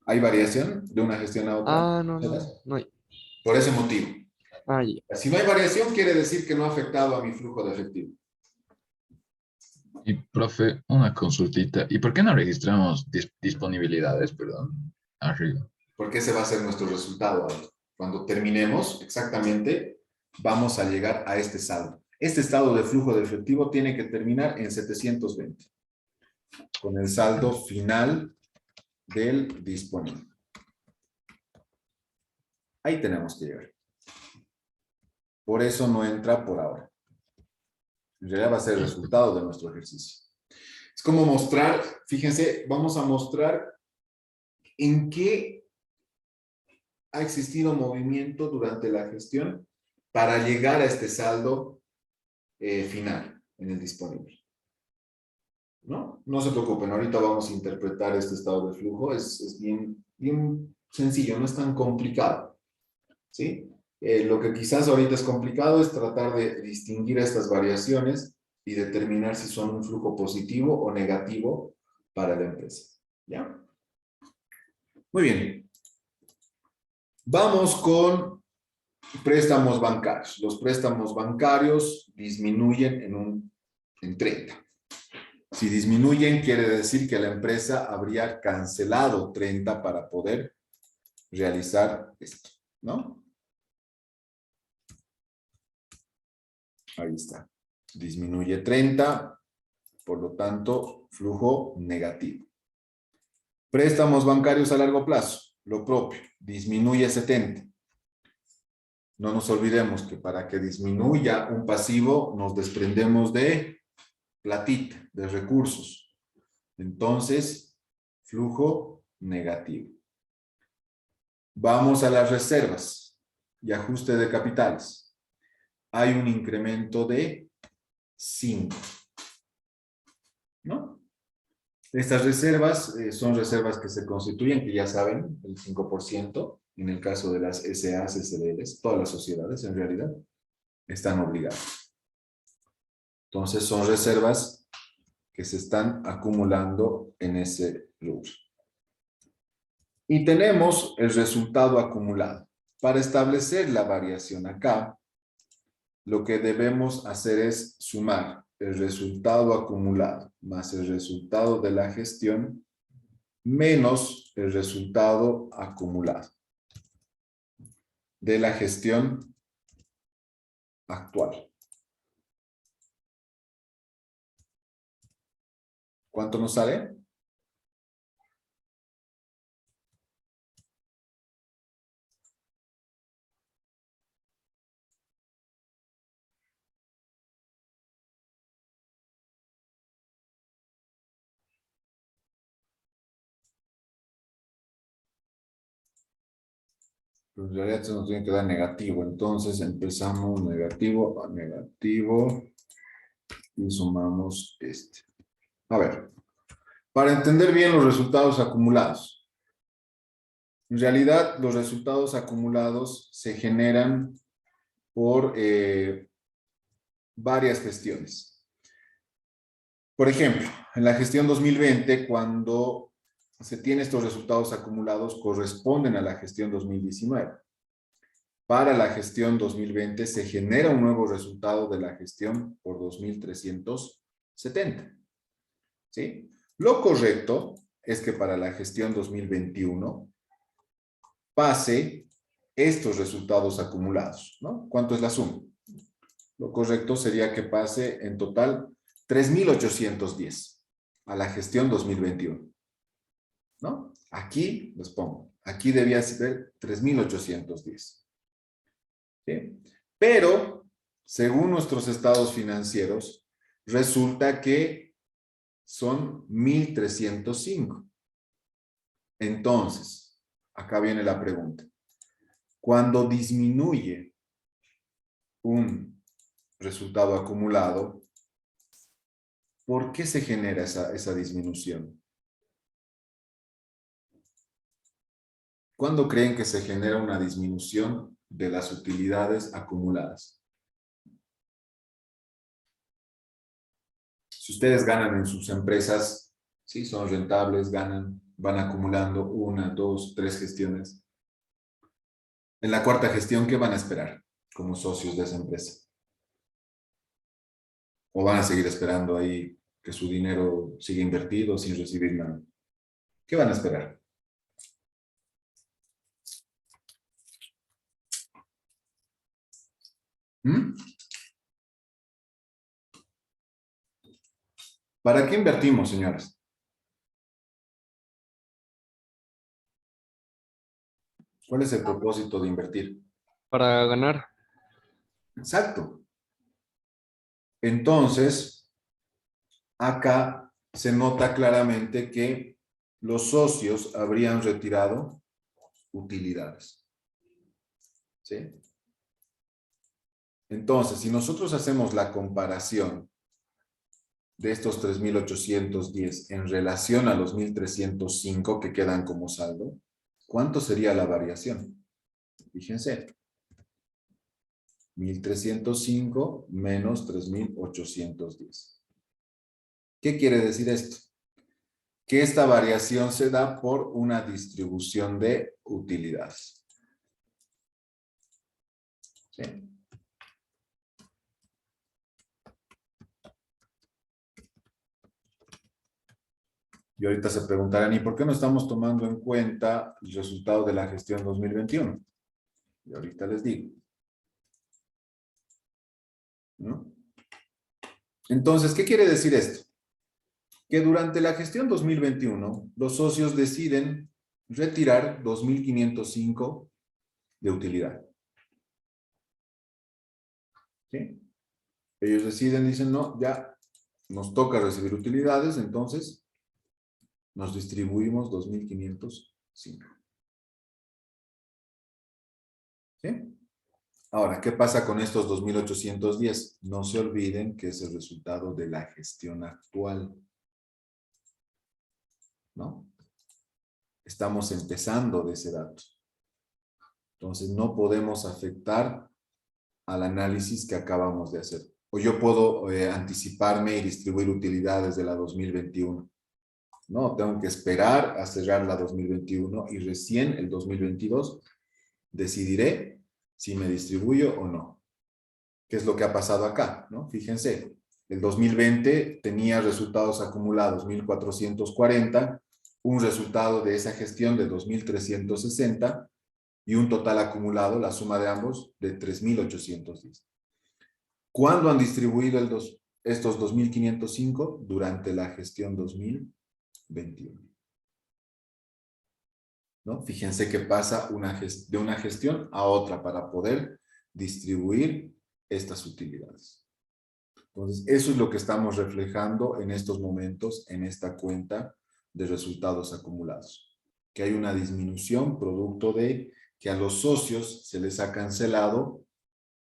¿Hay variación de una gestión a otra? Ah, no, no, no hay. Por ese motivo. Ah, ya. Si no hay variación, quiere decir que no ha afectado a mi flujo de efectivo. Y, profe, una consultita. ¿Y por qué no registramos disponibilidades, perdón, arriba? Porque ese va a ser nuestro resultado ahora. Cuando terminemos, exactamente, vamos a llegar a este saldo. Este estado de flujo de efectivo tiene que terminar en 720, con el saldo final del disponible. Ahí tenemos que llegar. Por eso no entra por ahora. En realidad va a ser el resultado de nuestro ejercicio. Es como mostrar, fíjense, vamos a mostrar en qué ha existido movimiento durante la gestión para llegar a este saldo final en el disponible. ¿No? No se preocupen, ahorita vamos a interpretar este estado de flujo, es bien sencillo, no es tan complicado. ¿Sí? Lo que quizás ahorita es complicado es tratar de distinguir estas variaciones y determinar si son un flujo positivo o negativo para la empresa. ¿Ya? Muy bien. Vamos con préstamos bancarios. Los préstamos bancarios disminuyen en 30. Si disminuyen, quiere decir que la empresa habría cancelado 30 para poder realizar esto, ¿no? Ahí está. Disminuye 30, por lo tanto, flujo negativo. Préstamos bancarios a largo plazo, lo propio, disminuye 70. No nos olvidemos que para que disminuya un pasivo, nos desprendemos de platita, de recursos. Entonces, flujo negativo. Vamos a las reservas y ajuste de capitales. Hay un incremento de 5. ¿No? Estas reservas son reservas que se constituyen, que ya saben, el 5%, en el caso de las SAs, SDLs, todas las sociedades en realidad, están obligadas. Entonces son reservas que se están acumulando en ese rubro. Y tenemos el resultado acumulado. Para establecer la variación acá, lo que debemos hacer es sumar el resultado acumulado más el resultado de la gestión menos el resultado acumulado de la gestión actual. ¿Cuánto nos sale? En realidad esto nos tiene que dar negativo, entonces empezamos negativo a negativo y sumamos este. A ver, para entender bien los resultados acumulados. En realidad los resultados acumulados se generan por varias gestiones. Por ejemplo, en la gestión 2020, cuando se tiene estos resultados acumulados, corresponden a la gestión 2019. Para la gestión 2020 se genera un nuevo resultado de la gestión por 2.370. ¿Sí? Lo correcto es que para la gestión 2021 pase estos resultados acumulados, ¿no? ¿Cuánto es la suma? Lo correcto sería que pase en total 3.810. a la gestión 2021. ¿No? Aquí les pongo. Aquí debía ser 3.810. ¿Sí? Pero, según nuestros estados financieros, resulta que son 1.305. Entonces, acá viene la pregunta. Cuando disminuye un resultado acumulado, ¿por qué se genera esa disminución? ¿Cuándo creen que se genera una disminución de las utilidades acumuladas? Si ustedes ganan en sus empresas, sí, son rentables, ganan, van acumulando una, dos, tres gestiones. En la cuarta gestión, ¿qué van a esperar como socios de esa empresa? ¿O van a seguir esperando ahí que su dinero siga invertido sin recibir nada? ¿Qué van a esperar? ¿Mm? ¿Para qué invertimos, señores? ¿Cuál es el propósito de invertir? Para ganar. Exacto. Entonces, acá se nota claramente que los socios habrían retirado utilidades. ¿Sí? Entonces, si nosotros hacemos la comparación de estos 3.810 en relación a los 1.305 que quedan como saldo, ¿cuánto sería la variación? Fíjense. 1.305 menos 3.810. ¿Qué quiere decir esto? Que esta variación se da por una distribución de utilidades. ¿Sí? Y ahorita se preguntarán, ¿y por qué no estamos tomando en cuenta el resultado de la gestión 2021? Y ahorita les digo. ¿No? Entonces, ¿qué quiere decir esto? Que durante la gestión 2021, los socios deciden retirar 2.505 de utilidad. ¿Sí? Ellos deciden, dicen, no, ya nos toca recibir utilidades, entonces nos distribuimos 2.505. ¿Sí? Ahora, ¿qué pasa con estos 2.810? No se olviden que es el resultado de la gestión actual. ¿No? Estamos empezando de ese dato. Entonces, no podemos afectar al análisis que acabamos de hacer. O yo puedo anticiparme y distribuir utilidades de la 2021. No, tengo que esperar a cerrar la 2021 y recién el 2022 decidiré si me distribuyo o no. ¿Qué es lo que ha pasado acá? ¿No? Fíjense, el 2020 tenía resultados acumulados 1.440, un resultado de esa gestión de 2.360 y un total acumulado, la suma de ambos, de 3.810. ¿Cuándo han distribuido estos 2.505? Durante la gestión 2021. ¿No? Fíjense que pasa de una gestión a otra para poder distribuir estas utilidades. Entonces, eso es lo que estamos reflejando en estos momentos en esta cuenta de resultados acumulados. Que hay una disminución producto de que a los socios se les ha cancelado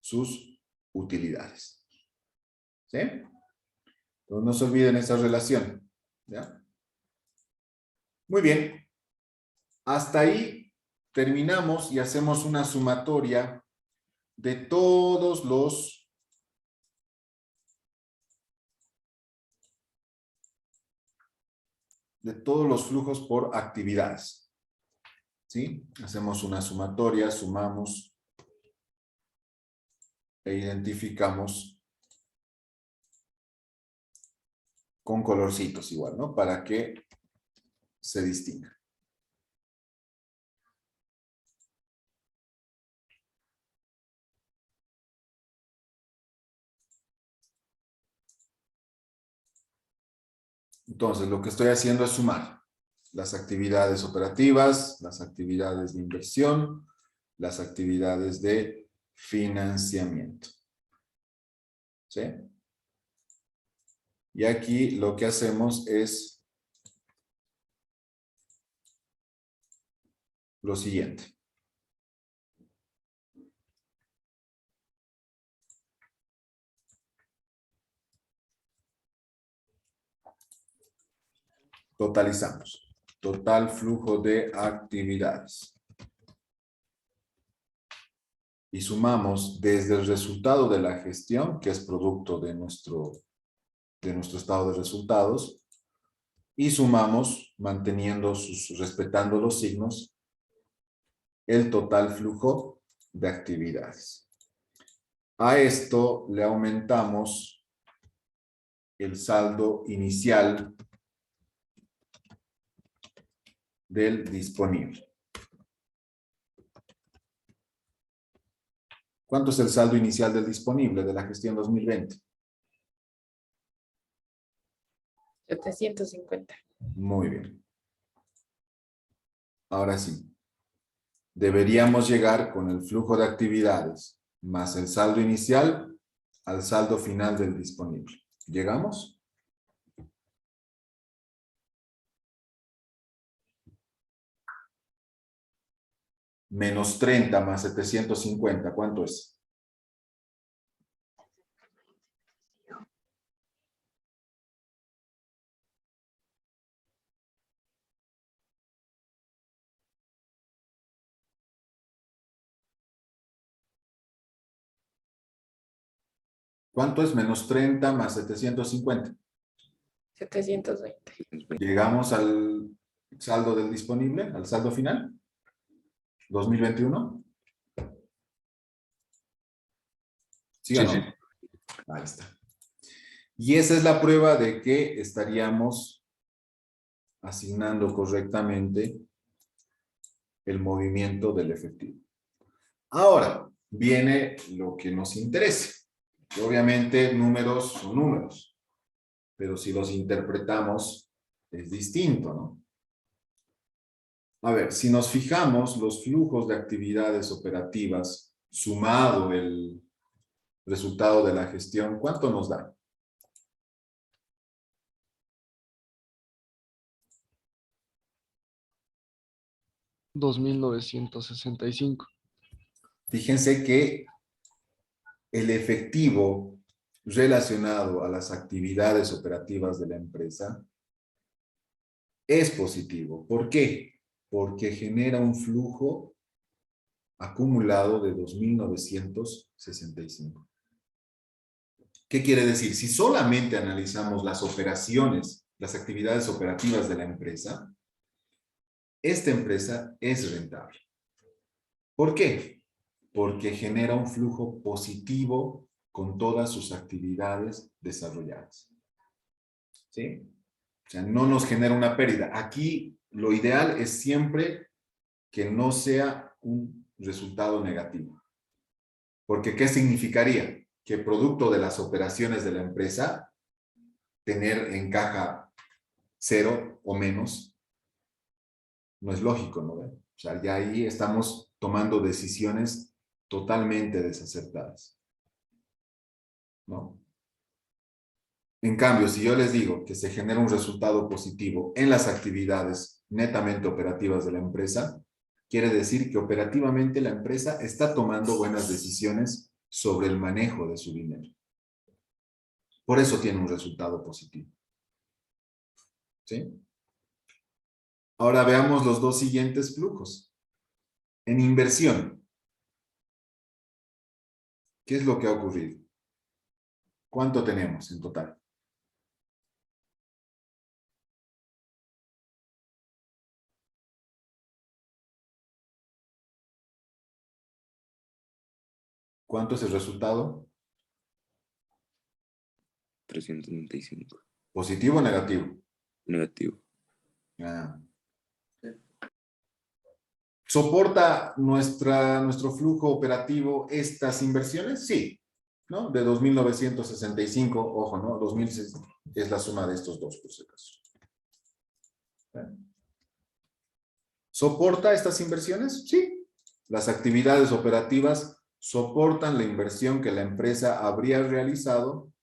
sus utilidades. ¿Sí? Entonces, no se olviden esa relación. ¿Ya? Muy bien. Hasta ahí terminamos y hacemos una sumatoria de todos los flujos por actividades. ¿Sí? Hacemos una sumatoria, sumamos e identificamos con colorcitos igual, ¿no? Para que se distinga. Entonces, lo que estoy haciendo es sumar las actividades operativas, las actividades de inversión, las actividades de financiamiento. ¿Sí? Y aquí lo que hacemos es lo siguiente. Totalizamos. Total flujo de actividades. Y sumamos desde el resultado de la gestión, que es producto de nuestro estado de resultados, y sumamos, respetando los signos, el total flujo de actividades. A esto le aumentamos el saldo inicial del disponible. ¿Cuánto es el saldo inicial del disponible de la gestión 2020? 750. Muy bien. Ahora sí. Deberíamos llegar con el flujo de actividades más el saldo inicial al saldo final del disponible. ¿Llegamos? Menos 30 más 750, ¿cuánto es? ¿Cuánto es menos 30 más 750? 720. ¿Llegamos al saldo del disponible, al saldo final? ¿2021? ¿Sí o Sí, no? sí. Ahí está. Y esa es la prueba de que estaríamos asignando correctamente el movimiento del efectivo. Ahora, viene lo que nos interesa. Obviamente, números son números, pero si los interpretamos, es distinto, ¿no? A ver, si nos fijamos, los flujos de actividades operativas, sumado el resultado de la gestión, ¿cuánto nos da? $2,965. Fíjense que el efectivo relacionado a las actividades operativas de la empresa es positivo. ¿Por qué? Porque genera un flujo acumulado de 2,965. ¿Qué quiere decir? Si solamente analizamos las operaciones, las actividades operativas de la empresa, esta empresa es rentable. ¿Por qué? Porque genera un flujo positivo con todas sus actividades desarrolladas. ¿Sí? O sea, no nos genera una pérdida. Aquí lo ideal es siempre que no sea un resultado negativo. Porque ¿qué significaría? Que producto de las operaciones de la empresa, tener en caja 0 o menos, no es lógico, ¿no? O sea, ya ahí estamos tomando decisiones totalmente desacertadas, ¿no? En cambio, si yo les digo que se genera un resultado positivo en las actividades netamente operativas de la empresa, quiere decir que operativamente la empresa está tomando buenas decisiones sobre el manejo de su dinero. Por eso tiene un resultado positivo. ¿Sí? Ahora veamos los dos siguientes flujos. En inversión, ¿qué es lo que ha ocurrido? ¿Cuánto tenemos en total? ¿Cuánto es el resultado? 395. ¿Positivo o negativo? Negativo. Ah. ¿Soporta nuestro flujo operativo estas inversiones? Sí, ¿no? De 2,965, ojo, ¿no? Es la suma de estos dos, por si acaso. ¿Soporta estas inversiones? Sí. Las actividades operativas soportan la inversión que la empresa habría realizado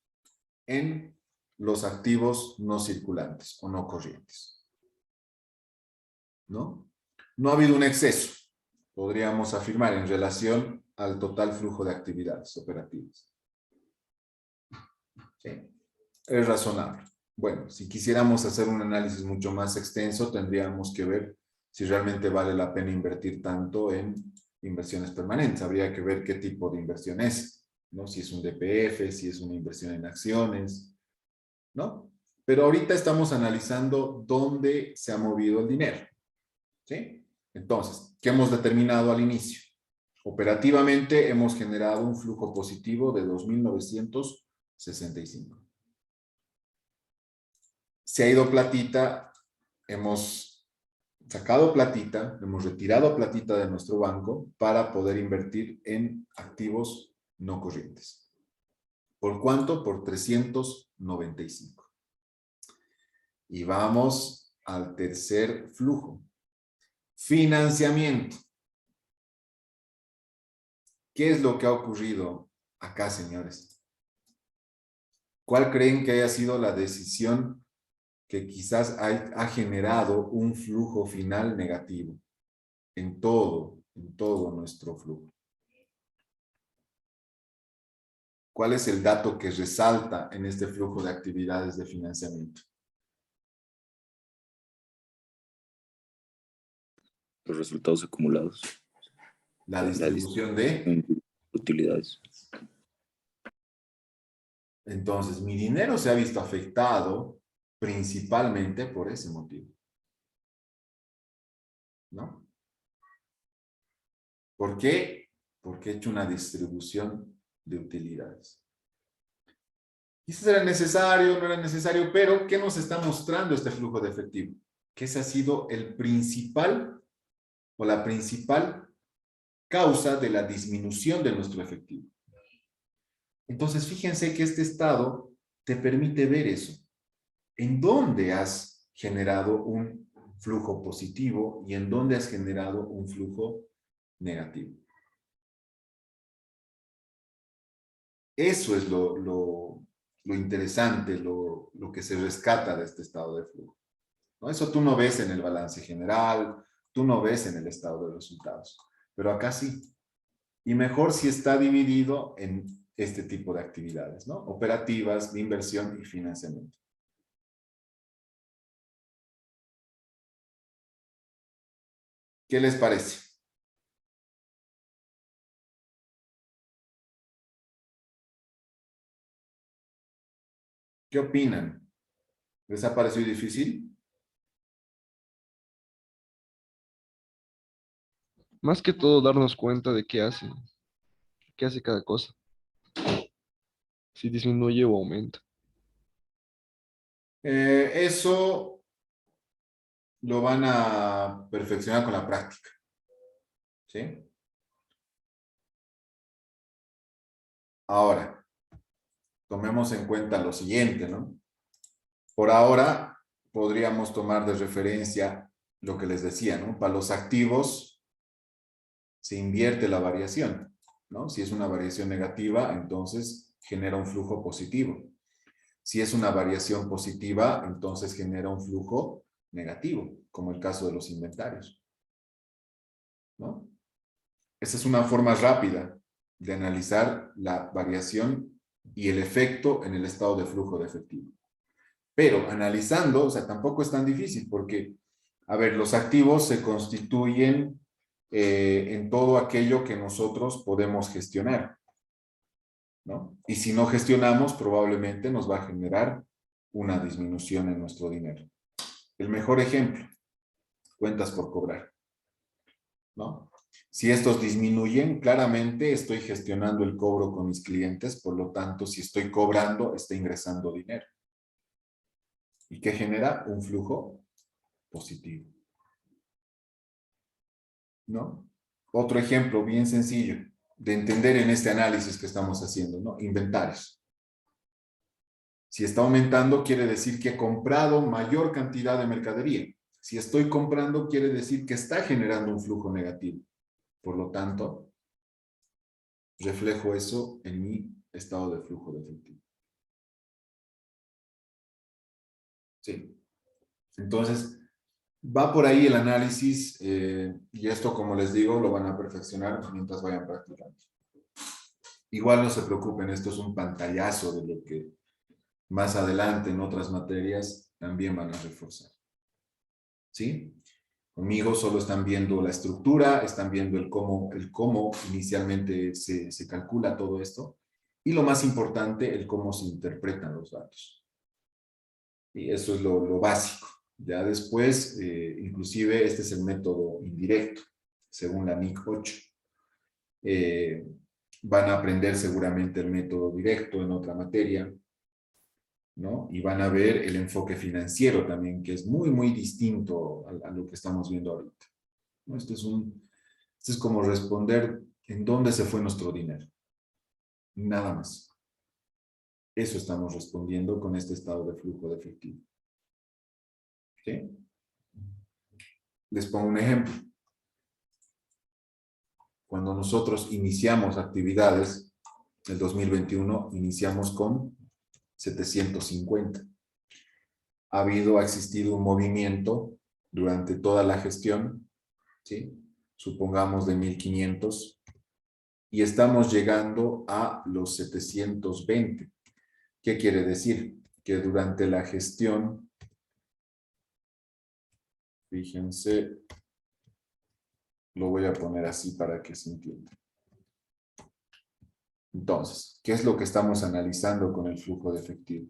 en los activos no circulantes o no corrientes. ¿No? No ha habido un exceso, podríamos afirmar, en relación al total flujo de actividades operativas. ¿Sí? Es razonable. Bueno, si quisiéramos hacer un análisis mucho más extenso, tendríamos que ver si realmente vale la pena invertir tanto en inversiones permanentes. Habría que ver qué tipo de inversión es, ¿no? Si es un DPF, si es una inversión en acciones, ¿no? Pero ahorita estamos analizando dónde se ha movido el dinero, ¿sí? Entonces, ¿qué hemos determinado al inicio? Operativamente hemos generado un flujo positivo de 2.965. Se ha ido platita, hemos sacado platita, hemos retirado platita de nuestro banco para poder invertir en activos no corrientes. ¿Por cuánto? Por 395. Y vamos al tercer flujo. Financiamiento. ¿Qué es lo que ha ocurrido acá, señores? ¿Cuál creen que haya sido la decisión que quizás ha generado un flujo final negativo en todo nuestro flujo? ¿Cuál es el dato que resalta en este flujo de actividades de financiamiento? Los resultados acumulados. La distribución de... utilidades. Entonces, mi dinero se ha visto afectado principalmente por ese motivo. ¿No? ¿Por qué? Porque he hecho una distribución de utilidades. Quizás era necesario, no era necesario, pero ¿qué nos está mostrando este flujo de efectivo? Que ese ha sido el principal o la principal causa de la disminución de nuestro efectivo. Entonces, fíjense que este estado te permite ver eso. ¿En dónde has generado un flujo positivo y en dónde has generado un flujo negativo? Eso es lo interesante, lo que se rescata de este estado de flujo, ¿no? Eso tú no ves en el balance general, tú no ves en el estado de resultados, pero acá sí. Y mejor si está dividido en este tipo de actividades, ¿no? Operativas, de inversión y financiamiento. ¿Qué les parece? ¿Qué opinan? ¿Les ha parecido difícil? Más que todo darnos cuenta de qué hace cada cosa, si disminuye o aumenta. Eso lo van a perfeccionar con la práctica, ¿sí? Ahora, tomemos en cuenta lo siguiente, ¿no? Por ahora, podríamos tomar de referencia lo que les decía, ¿no? Para los activos se invierte la variación, ¿no? Si es una variación negativa, entonces genera un flujo positivo. Si es una variación positiva, entonces genera un flujo negativo, como el caso de los inventarios, ¿no? Esa es una forma rápida de analizar la variación y el efecto en el estado de flujo de efectivo. Pero analizando, o sea, tampoco es tan difícil porque, a ver, los activos se constituyen en todo aquello que nosotros podemos gestionar, ¿no? Y si no gestionamos, probablemente nos va a generar una disminución en nuestro dinero. El mejor ejemplo, cuentas por cobrar, ¿no? Si estos disminuyen, claramente estoy gestionando el cobro con mis clientes, por lo tanto, si estoy cobrando, está ingresando dinero. ¿Y qué genera? Un flujo positivo, ¿no? Otro ejemplo bien sencillo de entender en este análisis que estamos haciendo, ¿no? Inventarios. Si está aumentando, quiere decir que he comprado mayor cantidad de mercadería. Si estoy comprando, quiere decir que está generando un flujo negativo. Por lo tanto, reflejo eso en mi estado de flujo de efectivo. Sí. Entonces, va por ahí el análisis y esto, como les digo, lo van a perfeccionar mientras vayan practicando. Igual no se preocupen, esto es un pantallazo de lo que más adelante en otras materias también van a reforzar. ¿Sí? Conmigo solo están viendo la estructura, están viendo el cómo inicialmente se calcula todo esto y lo más importante, el cómo se interpretan los datos. Y eso es lo básico. Ya después, inclusive este es el método indirecto, según la NIC 8. Van a aprender seguramente el método directo en otra materia, ¿no? Y van a ver el enfoque financiero también, que es muy, muy distinto a lo que estamos viendo ahorita, ¿no? Esto es como responder en dónde se fue nuestro dinero. Nada más. Eso estamos respondiendo con este estado de flujo de efectivo. ¿Okay? Les pongo un ejemplo. Cuando nosotros iniciamos actividades, el 2021, iniciamos con 750. Ha existido un movimiento durante toda la gestión, ¿sí? Supongamos de 1500, y estamos llegando a los 720. ¿Qué quiere decir? Que durante la gestión, fíjense, lo voy a poner así para que se entienda. Entonces, ¿qué es lo que estamos analizando con el flujo de efectivo?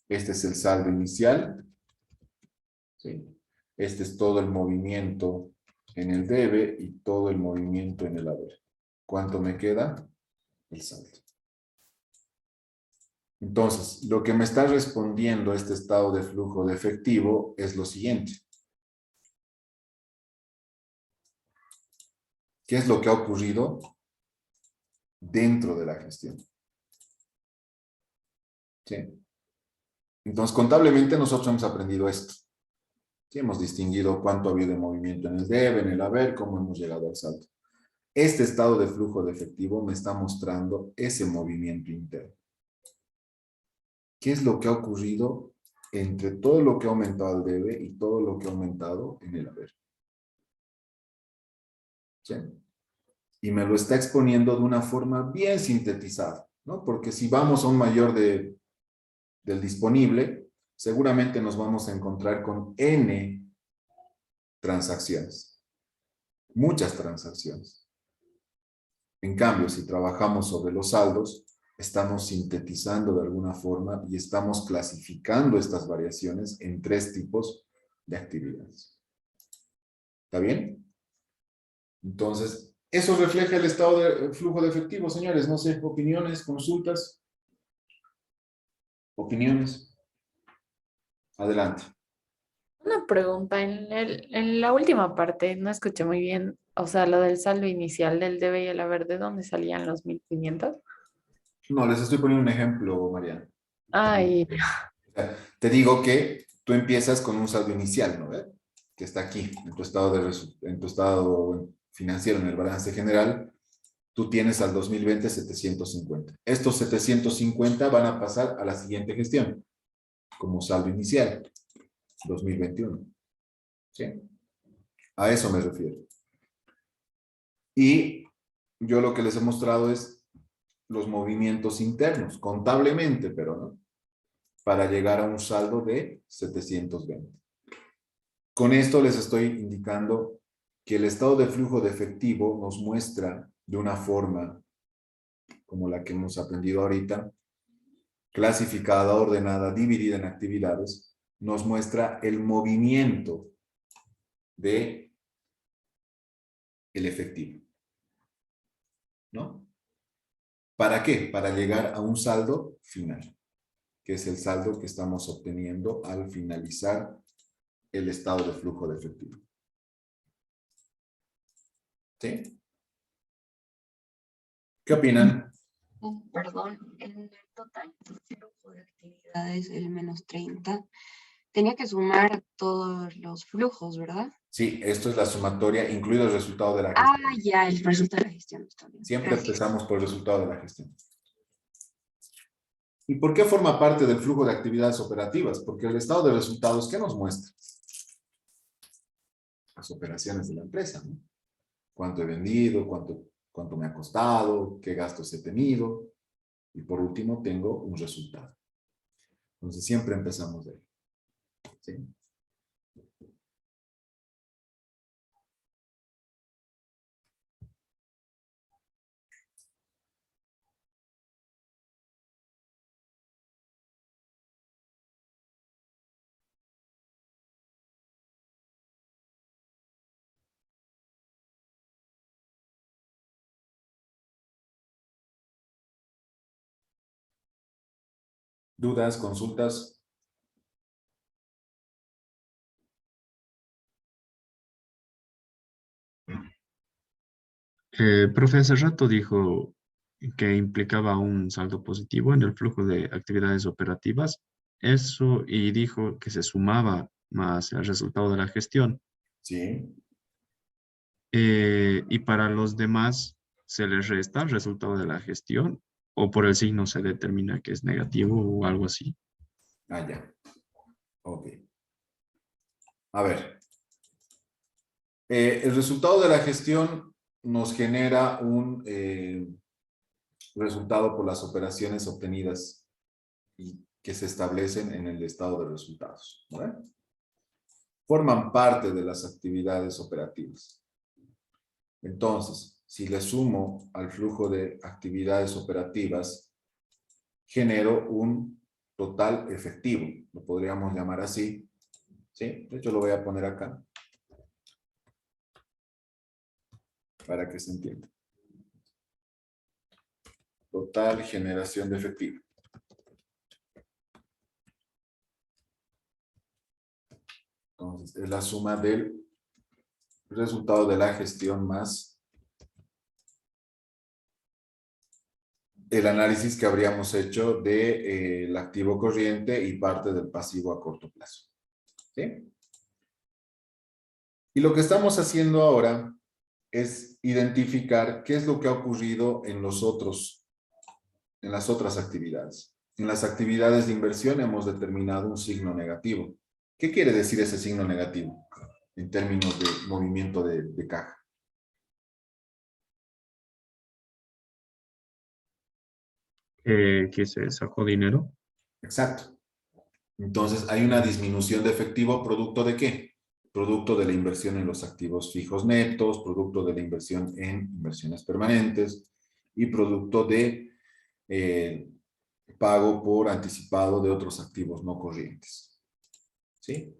Este es el saldo inicial, ¿sí? Este es todo el movimiento en el debe y todo el movimiento en el haber. ¿Cuánto me queda? El saldo. Entonces, lo que me está respondiendo este estado de flujo de efectivo es lo siguiente. ¿Qué es lo que ha ocurrido dentro de la gestión? ¿Sí? Entonces, contablemente nosotros hemos aprendido esto. ¿Sí? Hemos distinguido cuánto ha habido de movimiento en el debe, en el haber, cómo hemos llegado al saldo. Este estado de flujo de efectivo me está mostrando ese movimiento interno. ¿Qué es lo que ha ocurrido entre todo lo que ha aumentado el debe y todo lo que ha aumentado en el haber? ¿Sí? Y me lo está exponiendo de una forma bien sintetizada, ¿no? Porque si vamos a un mayor del disponible, seguramente nos vamos a encontrar con N transacciones. Muchas transacciones. En cambio, si trabajamos sobre los saldos, estamos sintetizando de alguna forma y estamos clasificando estas variaciones en 3 tipos de actividades. ¿Está bien? Entonces, eso refleja el estado de flujo de efectivo, señores. No sé, opiniones, consultas. Opiniones. Adelante. Una pregunta, en la última parte no escuché muy bien, o sea, lo del saldo inicial del debe y el haber, ¿de dónde salían los 1500? No, les estoy poniendo un ejemplo, Mariana. Ay, Te digo que tú empiezas con un saldo inicial, ¿no? Que está aquí, en tu estado financiero, en el balance general. Tú tienes al 2020 750. Estos 750 van a pasar a la siguiente gestión, como saldo inicial, 2021. ¿Sí? A eso me refiero. Y yo lo que les he mostrado es los movimientos internos, contablemente, pero no, para llegar a un saldo de 720. Con esto les estoy indicando que el estado de flujo de efectivo nos muestra de una forma como la que hemos aprendido ahorita, clasificada, ordenada, dividida en actividades, nos muestra el movimiento de el efectivo. ¿No? ¿Para qué? Para llegar a un saldo final, que es el saldo que estamos obteniendo al finalizar el estado de flujo de efectivo. ¿Sí? ¿Qué opinan? Perdón, en el total flujo de actividades, el menos 30, tenía que sumar todos los flujos, ¿verdad? Sí, esto es la sumatoria, incluido el resultado de la Ah, gestión. ya, el resultado de la gestión está bien. Siempre Gracias. empezamos por el resultado de la gestión. ¿Y por qué forma parte del flujo de actividades operativas? Porque el estado de resultados, ¿qué nos muestra? Las operaciones de la empresa, ¿no? Cuánto he vendido, cuánto me ha costado, qué gastos he tenido. Y por último, tengo un resultado. Entonces, siempre empezamos de ahí. ¿Sí? ¿Dudas, consultas? Profe, hace rato dijo que implicaba un saldo positivo en el flujo de actividades operativas. Eso, y dijo que se sumaba más el resultado de la gestión. Sí. Y para los demás, ¿se les resta el resultado de la gestión o por el signo se determina que es negativo o algo así? Ah, ya. Ok. A ver. El resultado de la gestión nos genera un resultado por las operaciones obtenidas y que se establecen en el estado de resultados. ¿Vale? Forman parte de las actividades operativas. Entonces, si le sumo al flujo de actividades operativas, genero un total efectivo, lo podríamos llamar así. ¿Sí? De hecho, lo voy a poner acá para que se entienda. Total generación de efectivo. Entonces, es la suma del resultado de la gestión más el análisis que habríamos hecho de el activo corriente y parte del pasivo a corto plazo. ¿Sí? Y lo que estamos haciendo ahora es identificar qué es lo que ha ocurrido en las otras actividades. En las actividades de inversión hemos determinado un signo negativo. ¿Qué quiere decir ese signo negativo en términos de movimiento de caja? Que se sacó dinero. Exacto. Entonces hay una disminución de efectivo producto de ¿qué? Producto de la inversión en los activos fijos netos, producto de la inversión en inversiones permanentes y producto de pago por anticipado de otros activos no corrientes. ¿Sí?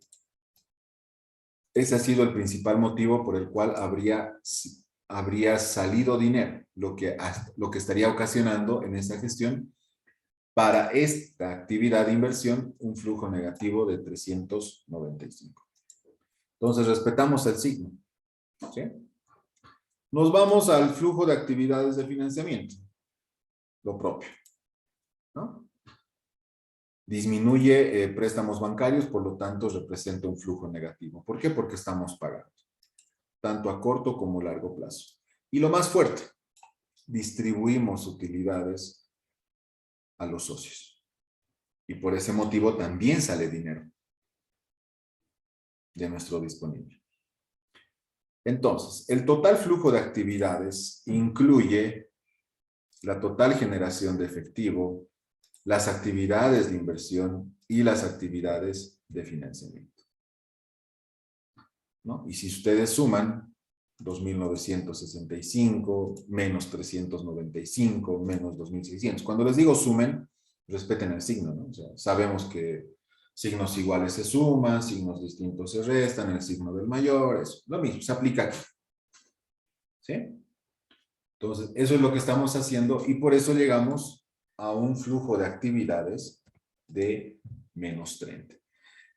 Ese ha sido el principal motivo por el cual habría salido dinero, lo que estaría ocasionando en esa gestión para esta actividad de inversión un flujo negativo de 395. Entonces respetamos el signo. ¿Sí? Nos vamos al flujo de actividades de financiamiento. Lo propio. ¿No? Disminuye préstamos bancarios, por lo tanto representa un flujo negativo. ¿Por qué? Porque estamos pagando, tanto a corto como largo plazo. Y lo más fuerte, distribuimos utilidades a los socios. Y por ese motivo también sale dinero de nuestro disponible. Entonces, el total flujo de actividades incluye la total generación de efectivo, las actividades de inversión y las actividades de financiamiento. ¿No? Y si ustedes suman 2.965 menos 395 menos 2.600, cuando les digo sumen, respeten el signo, ¿no? O sea, sabemos que signos iguales se suman, signos distintos se restan, el signo del mayor, eso, lo mismo, se aplica aquí. ¿Sí? Entonces, eso es lo que estamos haciendo y por eso llegamos a un flujo de actividades de menos 30.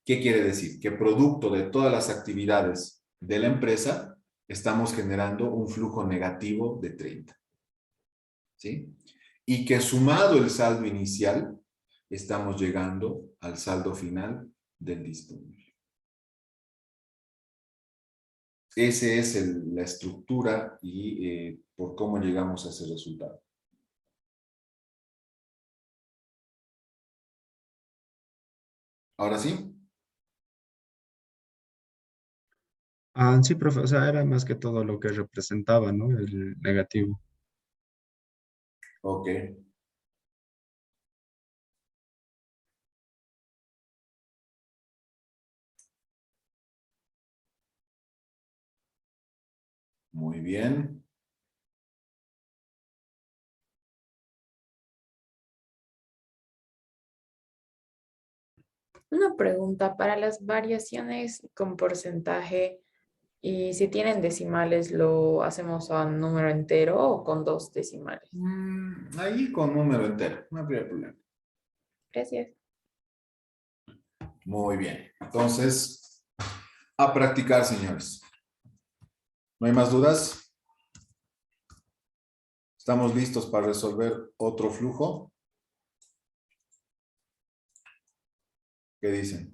¿Qué quiere decir? Que producto de todas las actividades de la empresa, estamos generando un flujo negativo de 30. ¿Sí? Y que sumado el saldo inicial, estamos llegando al saldo final del disponible. Esa es la estructura y por cómo llegamos a ese resultado. Ahora sí. Sí, profe, o sea, era más que todo lo que representaba, ¿no? El negativo. Ok. Muy bien. Una pregunta para las variaciones con porcentaje y si tienen decimales, ¿lo hacemos a número entero o con dos decimales? Ahí con número entero, no habría problema. Gracias. Muy bien. Entonces, a practicar, señores. ¿No hay más dudas? ¿Estamos listos para resolver otro flujo? ¿Qué dicen?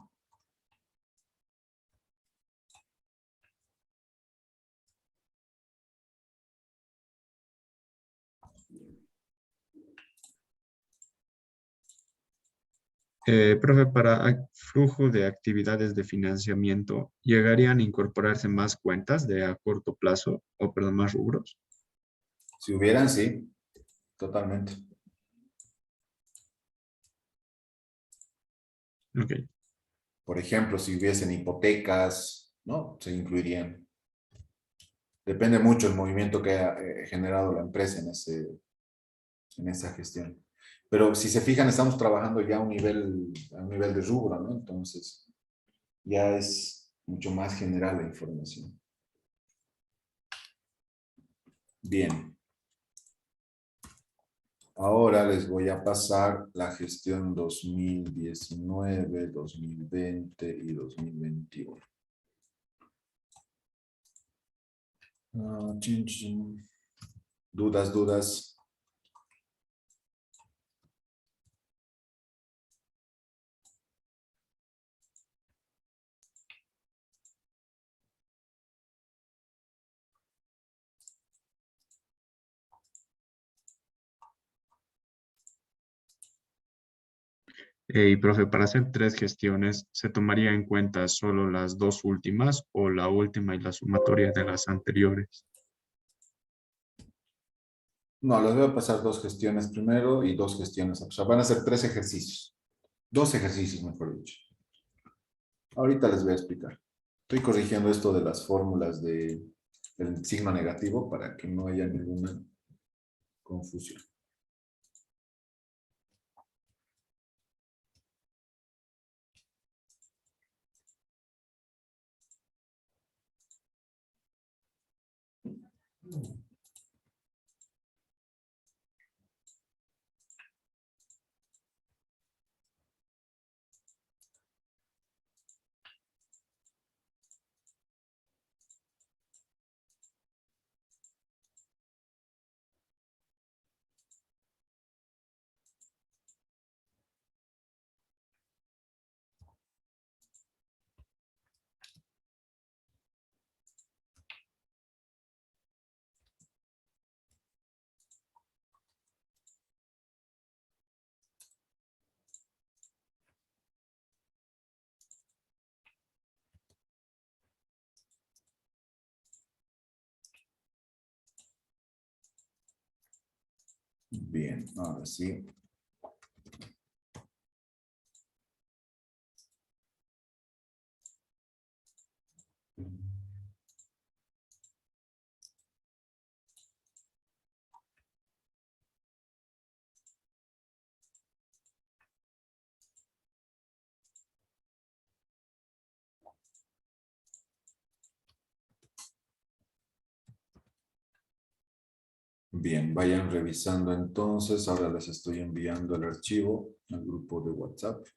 Profe, para flujo de actividades de financiamiento, ¿llegarían a incorporarse más cuentas de a corto plazo o, perdón, más rubros? Si hubieran, sí, totalmente. Ok. Por ejemplo, si hubiesen hipotecas, ¿no? Se incluirían. Depende mucho del movimiento que ha generado la empresa en esa gestión. Pero si se fijan, estamos trabajando ya a un nivel de rubro, ¿no? Entonces, ya es mucho más general la información. Bien. Ahora les voy a pasar la gestión 2019, 2020 y 2021. Chin, chin. ¿Dudas, dudas? Y profe, para hacer tres gestiones, ¿se tomaría en cuenta solo las dos últimas o la última y la sumatoria de las anteriores? No, les voy a pasar dos gestiones primero y dos gestiones. O sea, van a ser tres ejercicios. Dos ejercicios, mejor dicho. Ahorita les voy a explicar. Estoy corrigiendo esto de las fórmulas del signo negativo para que no haya ninguna confusión. Bien, ahora sí. Bien, vayan revisando entonces. Ahora les estoy enviando el archivo al grupo de WhatsApp.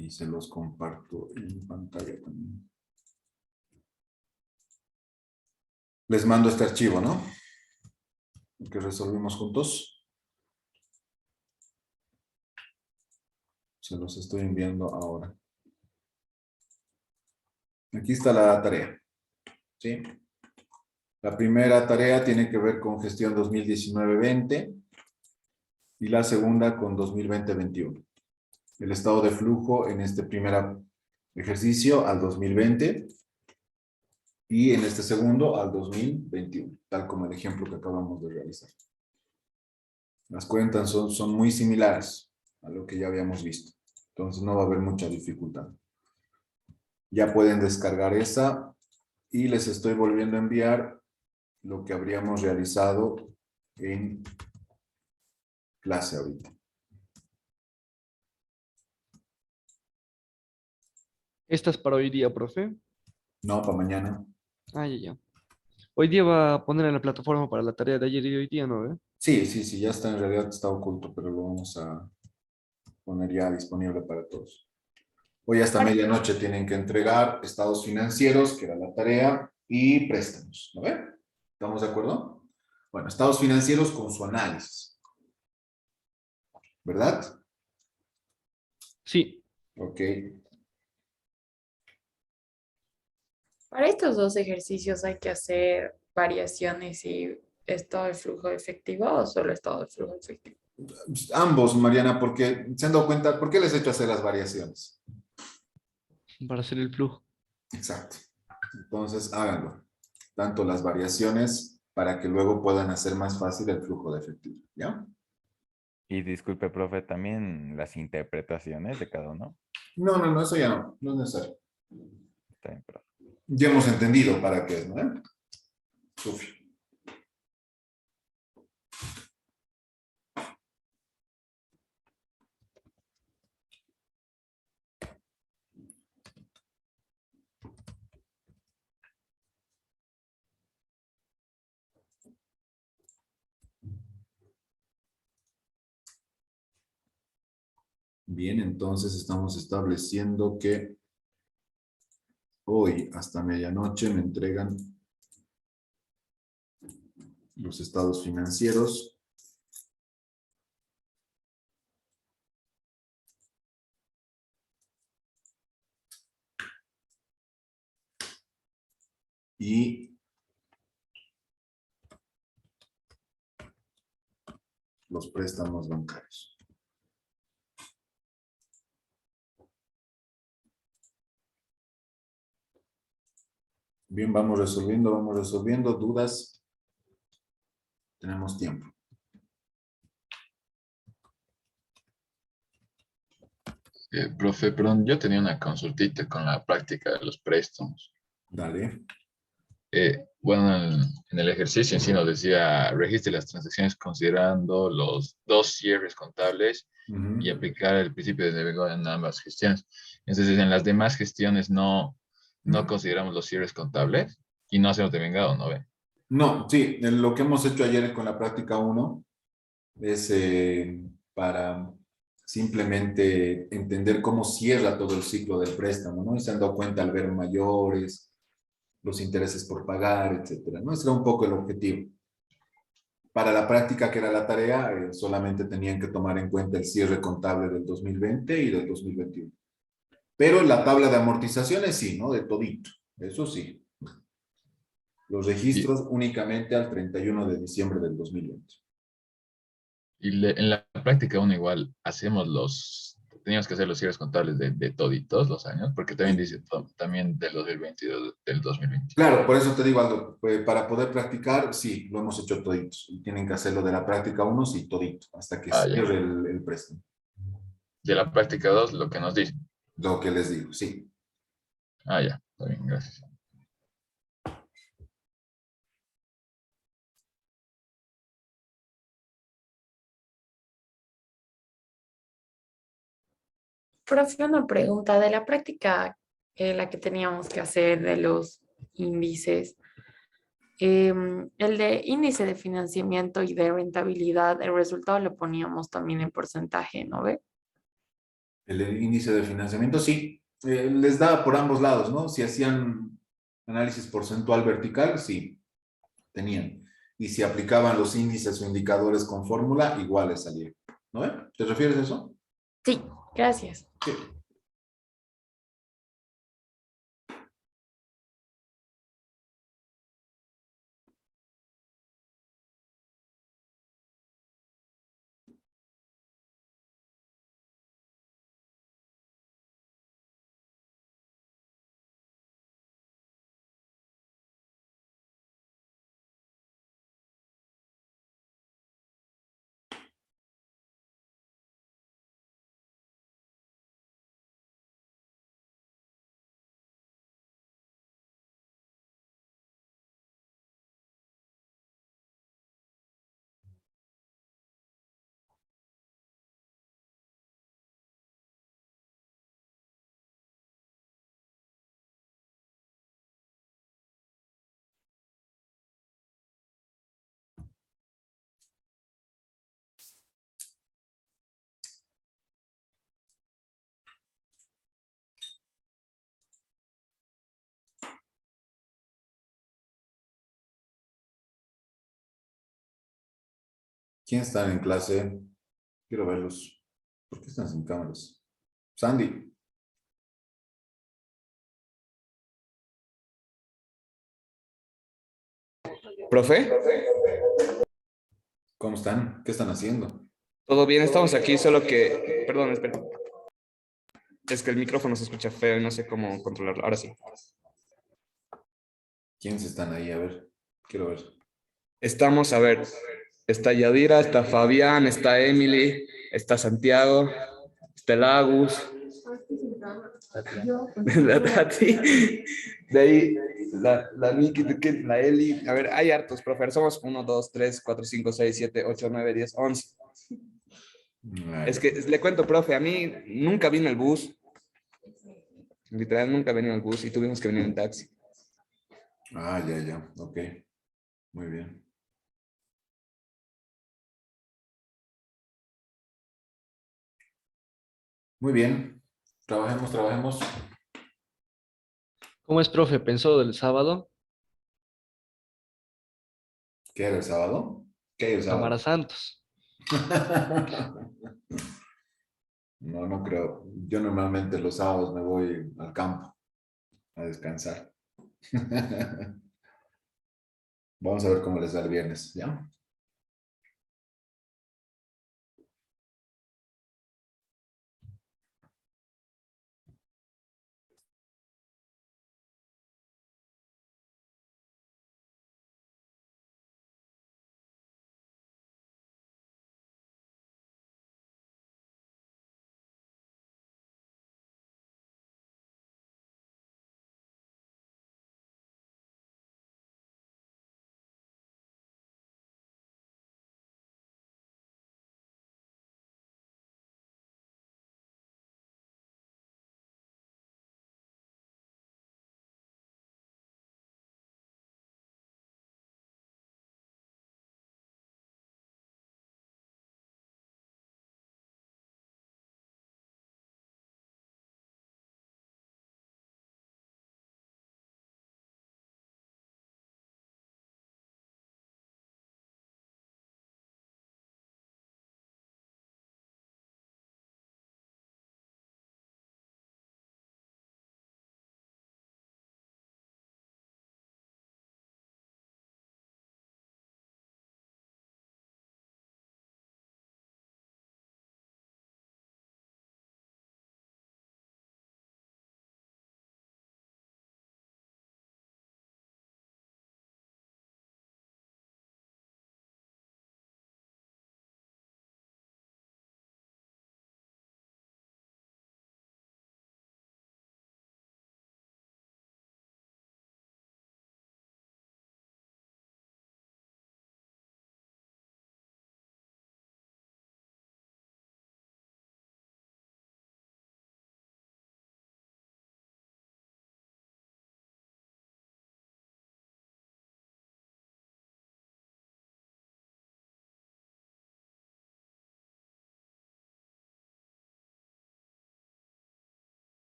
Y se los comparto en pantalla también. Les mando este archivo, ¿no? El que resolvimos juntos. Se los estoy enviando ahora. Aquí está la tarea. ¿Sí? La primera tarea tiene que ver con gestión 2019-20 y la segunda con 2020-21. El estado de flujo en este primer ejercicio al 2020 y en este segundo al 2021, tal como el ejemplo que acabamos de realizar. Las cuentas son muy similares a lo que ya habíamos visto, entonces no va a haber mucha dificultad. Ya pueden descargar esa y les estoy volviendo a enviar lo que habríamos realizado en clase ahorita. ¿Esta es para hoy día, profe? No, para mañana. Ah, ya. Hoy día va a poner en la plataforma para la tarea de ayer y de hoy día, ¿no ve? Sí, ya está, en realidad está oculto, pero lo vamos a poner ya disponible para todos. Hoy hasta medianoche tienen que entregar estados financieros, que era la tarea, y préstamos, ¿no ve? ¿Estamos de acuerdo? Bueno, estados financieros con su análisis. ¿Verdad? Sí. Ok. Para estos dos ejercicios hay que hacer variaciones y estado de flujo efectivo o solo estado de flujo efectivo. Ambos, Mariana, porque se han dado cuenta, ¿por qué les he hecho hacer las variaciones? Para hacer el flujo. Exacto. Entonces, háganlo. Tanto las variaciones para que luego puedan hacer más fácil el flujo de efectivo. ¿Ya? Y disculpe, profe, también las interpretaciones de cada uno. No, eso ya no es necesario. Está bien, profe. Ya hemos entendido para qué es, ¿no? Sufi. Bien, entonces estamos estableciendo que hoy hasta medianoche me entregan los estados financieros. Y los préstamos bancarios. Bien, vamos resolviendo. ¿Dudas? Tenemos tiempo. Profe, perdón, yo tenía una consultita con la práctica de los préstamos. Dale. Bueno, en el ejercicio en sí nos decía, registre las transacciones considerando los dos cierres contables y aplicar el principio de devengo en ambas gestiones. Entonces, en las demás gestiones no consideramos los cierres contables y no hacemos devengado, ¿no ve? No, sí, lo que hemos hecho ayer con la práctica 1 es para simplemente entender cómo cierra todo el ciclo del préstamo, ¿no? Y se han dado cuenta al ver mayores, los intereses por pagar, etcétera, ¿no? Ese era un poco el objetivo. Para la práctica, que era la tarea, solamente tenían que tomar en cuenta el cierre contable del 2020 y del 2021. Pero la tabla de amortizaciones sí, ¿no? De todito, eso sí. Los registros únicamente al 31 de diciembre del 2020. En la práctica uno igual teníamos que hacer los cierres contables de toditos los años, porque también dice también del 2020 y del 2020. Claro, por eso te digo algo, para poder practicar, sí, lo hemos hecho toditos. Y tienen que hacerlo de la práctica 1, sí, todito, hasta que cierre el préstamo. De la práctica 2, lo que nos dice. Lo que les digo, sí. Ah, ya, está bien, gracias. Profe, una pregunta de la práctica, la que teníamos que hacer de los índices. El de índice de financiamiento y de rentabilidad, el resultado lo poníamos también en porcentaje, ¿no ve? El índice de financiamiento, sí. Les da por ambos lados, ¿no? Si hacían análisis porcentual vertical, sí, tenían. Y si aplicaban los índices o indicadores con fórmula, igual les salía. ¿No? ¿Te refieres a eso? Sí, gracias. Sí. ¿Quién está en clase? Quiero verlos. ¿Por qué están sin cámaras? Sandy. Profe, ¿Cómo están? ¿Qué están haciendo? todo bien, estamos aquí, solo que, perdón, espera, es que el micrófono se escucha feo y no sé cómo controlarlo. Ahora sí. ¿Quiénes están ahí? A ver, quiero ver. Estamos, a ver, está Yadira, está Fabián, está Emily, está Santiago, está el Agus, la Tati, de ahí la Miki, la Eli. A ver, hay hartos, profe. Somos 1, 2, 3, 4, 5, 6, 7, 8, 9, 10, 11. Es que le cuento, profe, a mí nunca vino el bus. Literal, nunca venía el bus y tuvimos que venir en taxi. Ah, ya, ya. Ok. Muy bien. Muy bien. Trabajemos, trabajemos. ¿Cómo es, profe? ¿Pensó del sábado? ¿Qué era el sábado? ¿Qué hay el Cámara sábado? Santos. No, no creo. Yo normalmente los sábados me voy al campo a descansar. Vamos a ver cómo les da el viernes, ¿ya?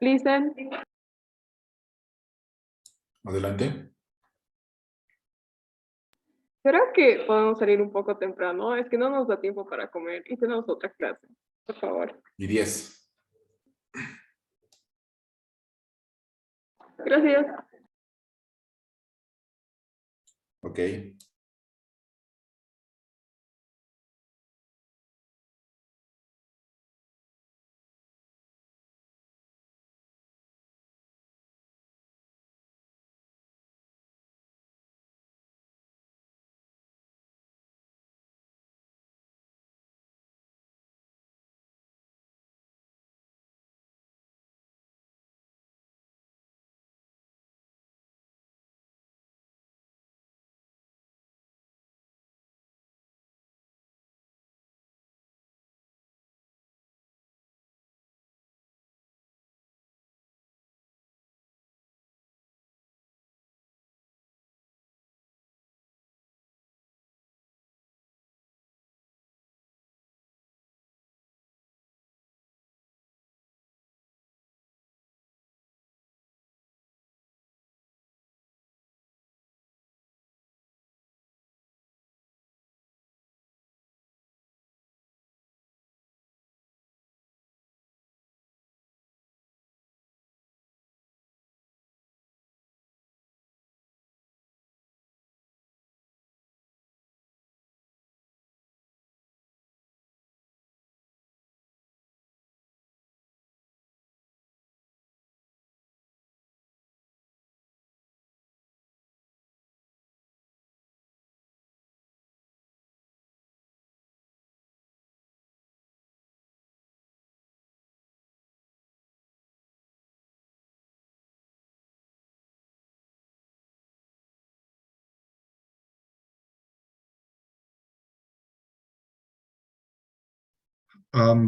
Listen. Adelante. ¿Será que podemos salir un poco temprano? Es que no nos da tiempo para comer y tenemos otra clase. Por favor. Y 10. Gracias. Ok.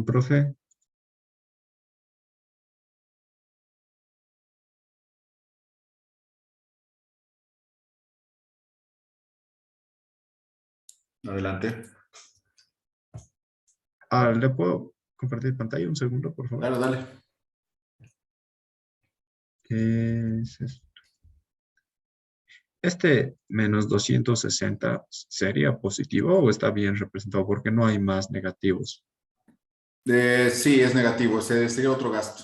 Profe, Adelante. ¿le puedo compartir pantalla un segundo, por favor? Claro, dale. ¿Qué es esto? ¿Este menos 260 sería positivo o está bien representado? Porque no hay más negativos. Sí, es negativo. Sería otro gasto.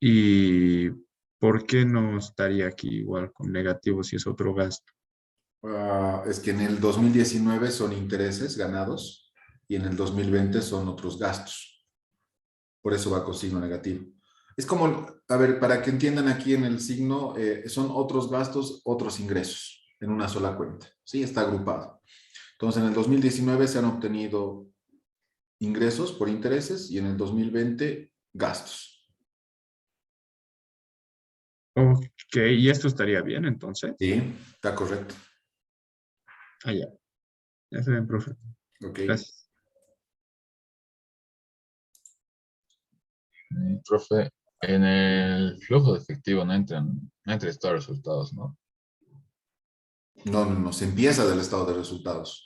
¿Y por qué no estaría aquí igual con negativos si es otro gasto? Es que en el 2019 son intereses ganados y en el 2020 son otros gastos. Por eso va con signo negativo. Es como, a ver, para que entiendan aquí en el signo, son otros gastos, otros ingresos en una sola cuenta. Sí, está agrupado. Entonces, en el 2019 se han obtenido ingresos por intereses y en el 2020 gastos. Ok, ¿y esto estaría bien entonces? Sí, está correcto. Ah, ya. Ya está bien, profe. Ok. Gracias. Profe, en el flujo de efectivo no entran estos resultados, ¿no? No, se empieza del estado de resultados.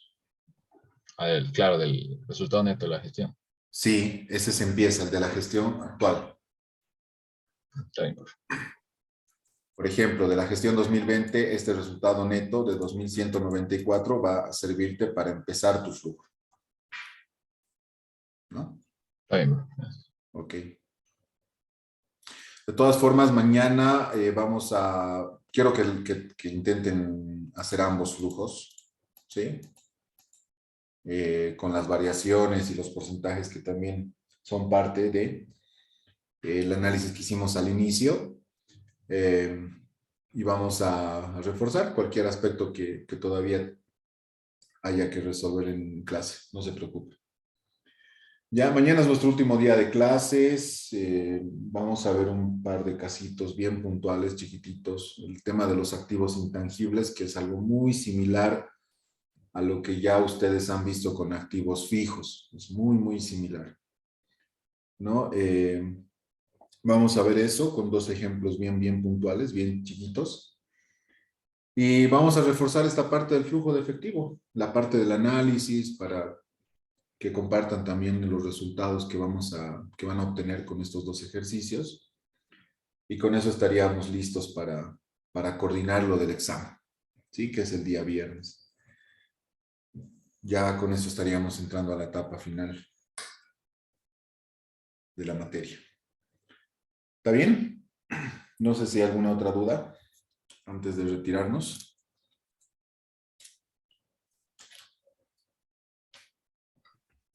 Claro, del resultado neto de la gestión. Sí, ese se empieza, el de la gestión actual. Está bien, profe. Por ejemplo, de la gestión 2020, este resultado neto de 2.194 va a servirte para empezar tu flujo. ¿No? Está bien, profe. Ok. De todas formas, mañana quiero que intenten hacer ambos flujos, ¿sí? Con las variaciones y los porcentajes que también son parte de el análisis que hicimos al inicio. Y vamos a reforzar cualquier aspecto que todavía haya que resolver en clase, no se preocupe. Ya mañana es nuestro último día de clases, vamos a ver un par de casitos bien puntuales, chiquititos, el tema de los activos intangibles, que es algo muy similar a lo que ya ustedes han visto con activos fijos, es muy, muy similar, ¿no? Vamos a ver eso con dos ejemplos bien puntuales, bien chiquitos. Y vamos a reforzar esta parte del flujo de efectivo, la parte del análisis para que compartan también los resultados que que van a obtener con estos dos ejercicios. Y con eso estaríamos listos para coordinar lo del examen, ¿sí? Que es el día viernes. Ya con eso estaríamos entrando a la etapa final de la materia. ¿Está bien? No sé si hay alguna otra duda antes de retirarnos.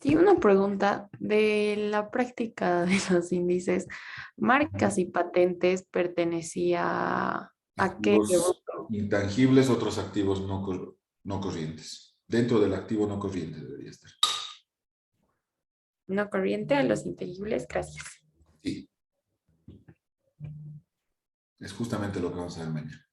Sí, una pregunta de la práctica de los índices, marcas y patentes pertenecía a qué Activos rubro? intangibles, otros activos no corrientes. Dentro del activo no corriente debería estar. No corriente a los intangibles, gracias. Sí. Es justamente lo que vamos a ver mañana.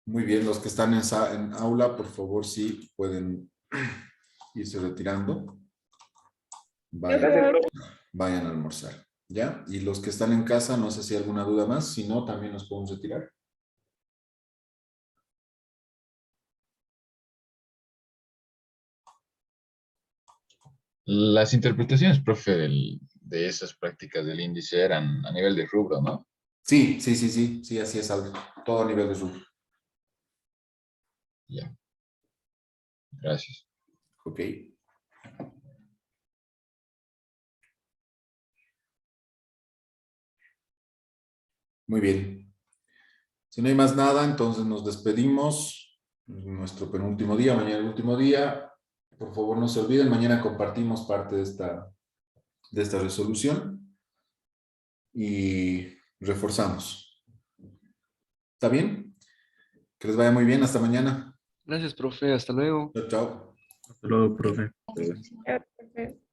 Muy bien, los que están en aula, por favor, sí, pueden irse retirando. Vayan a almorzar, ¿ya? Y los que están en casa, no sé si hay alguna duda más, si no, también nos podemos retirar. Las interpretaciones, profe, de esas prácticas del índice eran a nivel de rubro, ¿no? Sí, sí, así es, algo. Todo a nivel de Zoom. Ya. Gracias. Ok. Muy bien. Si no hay más nada, entonces nos despedimos. Nuestro penúltimo día, mañana el último día. Por favor, no se olviden, mañana compartimos parte de esta resolución y reforzamos. ¿Está bien? Que les vaya muy bien. Hasta mañana. Gracias, profe. Hasta luego. Chao, chao. Hasta luego, profe. Ya, perfecto.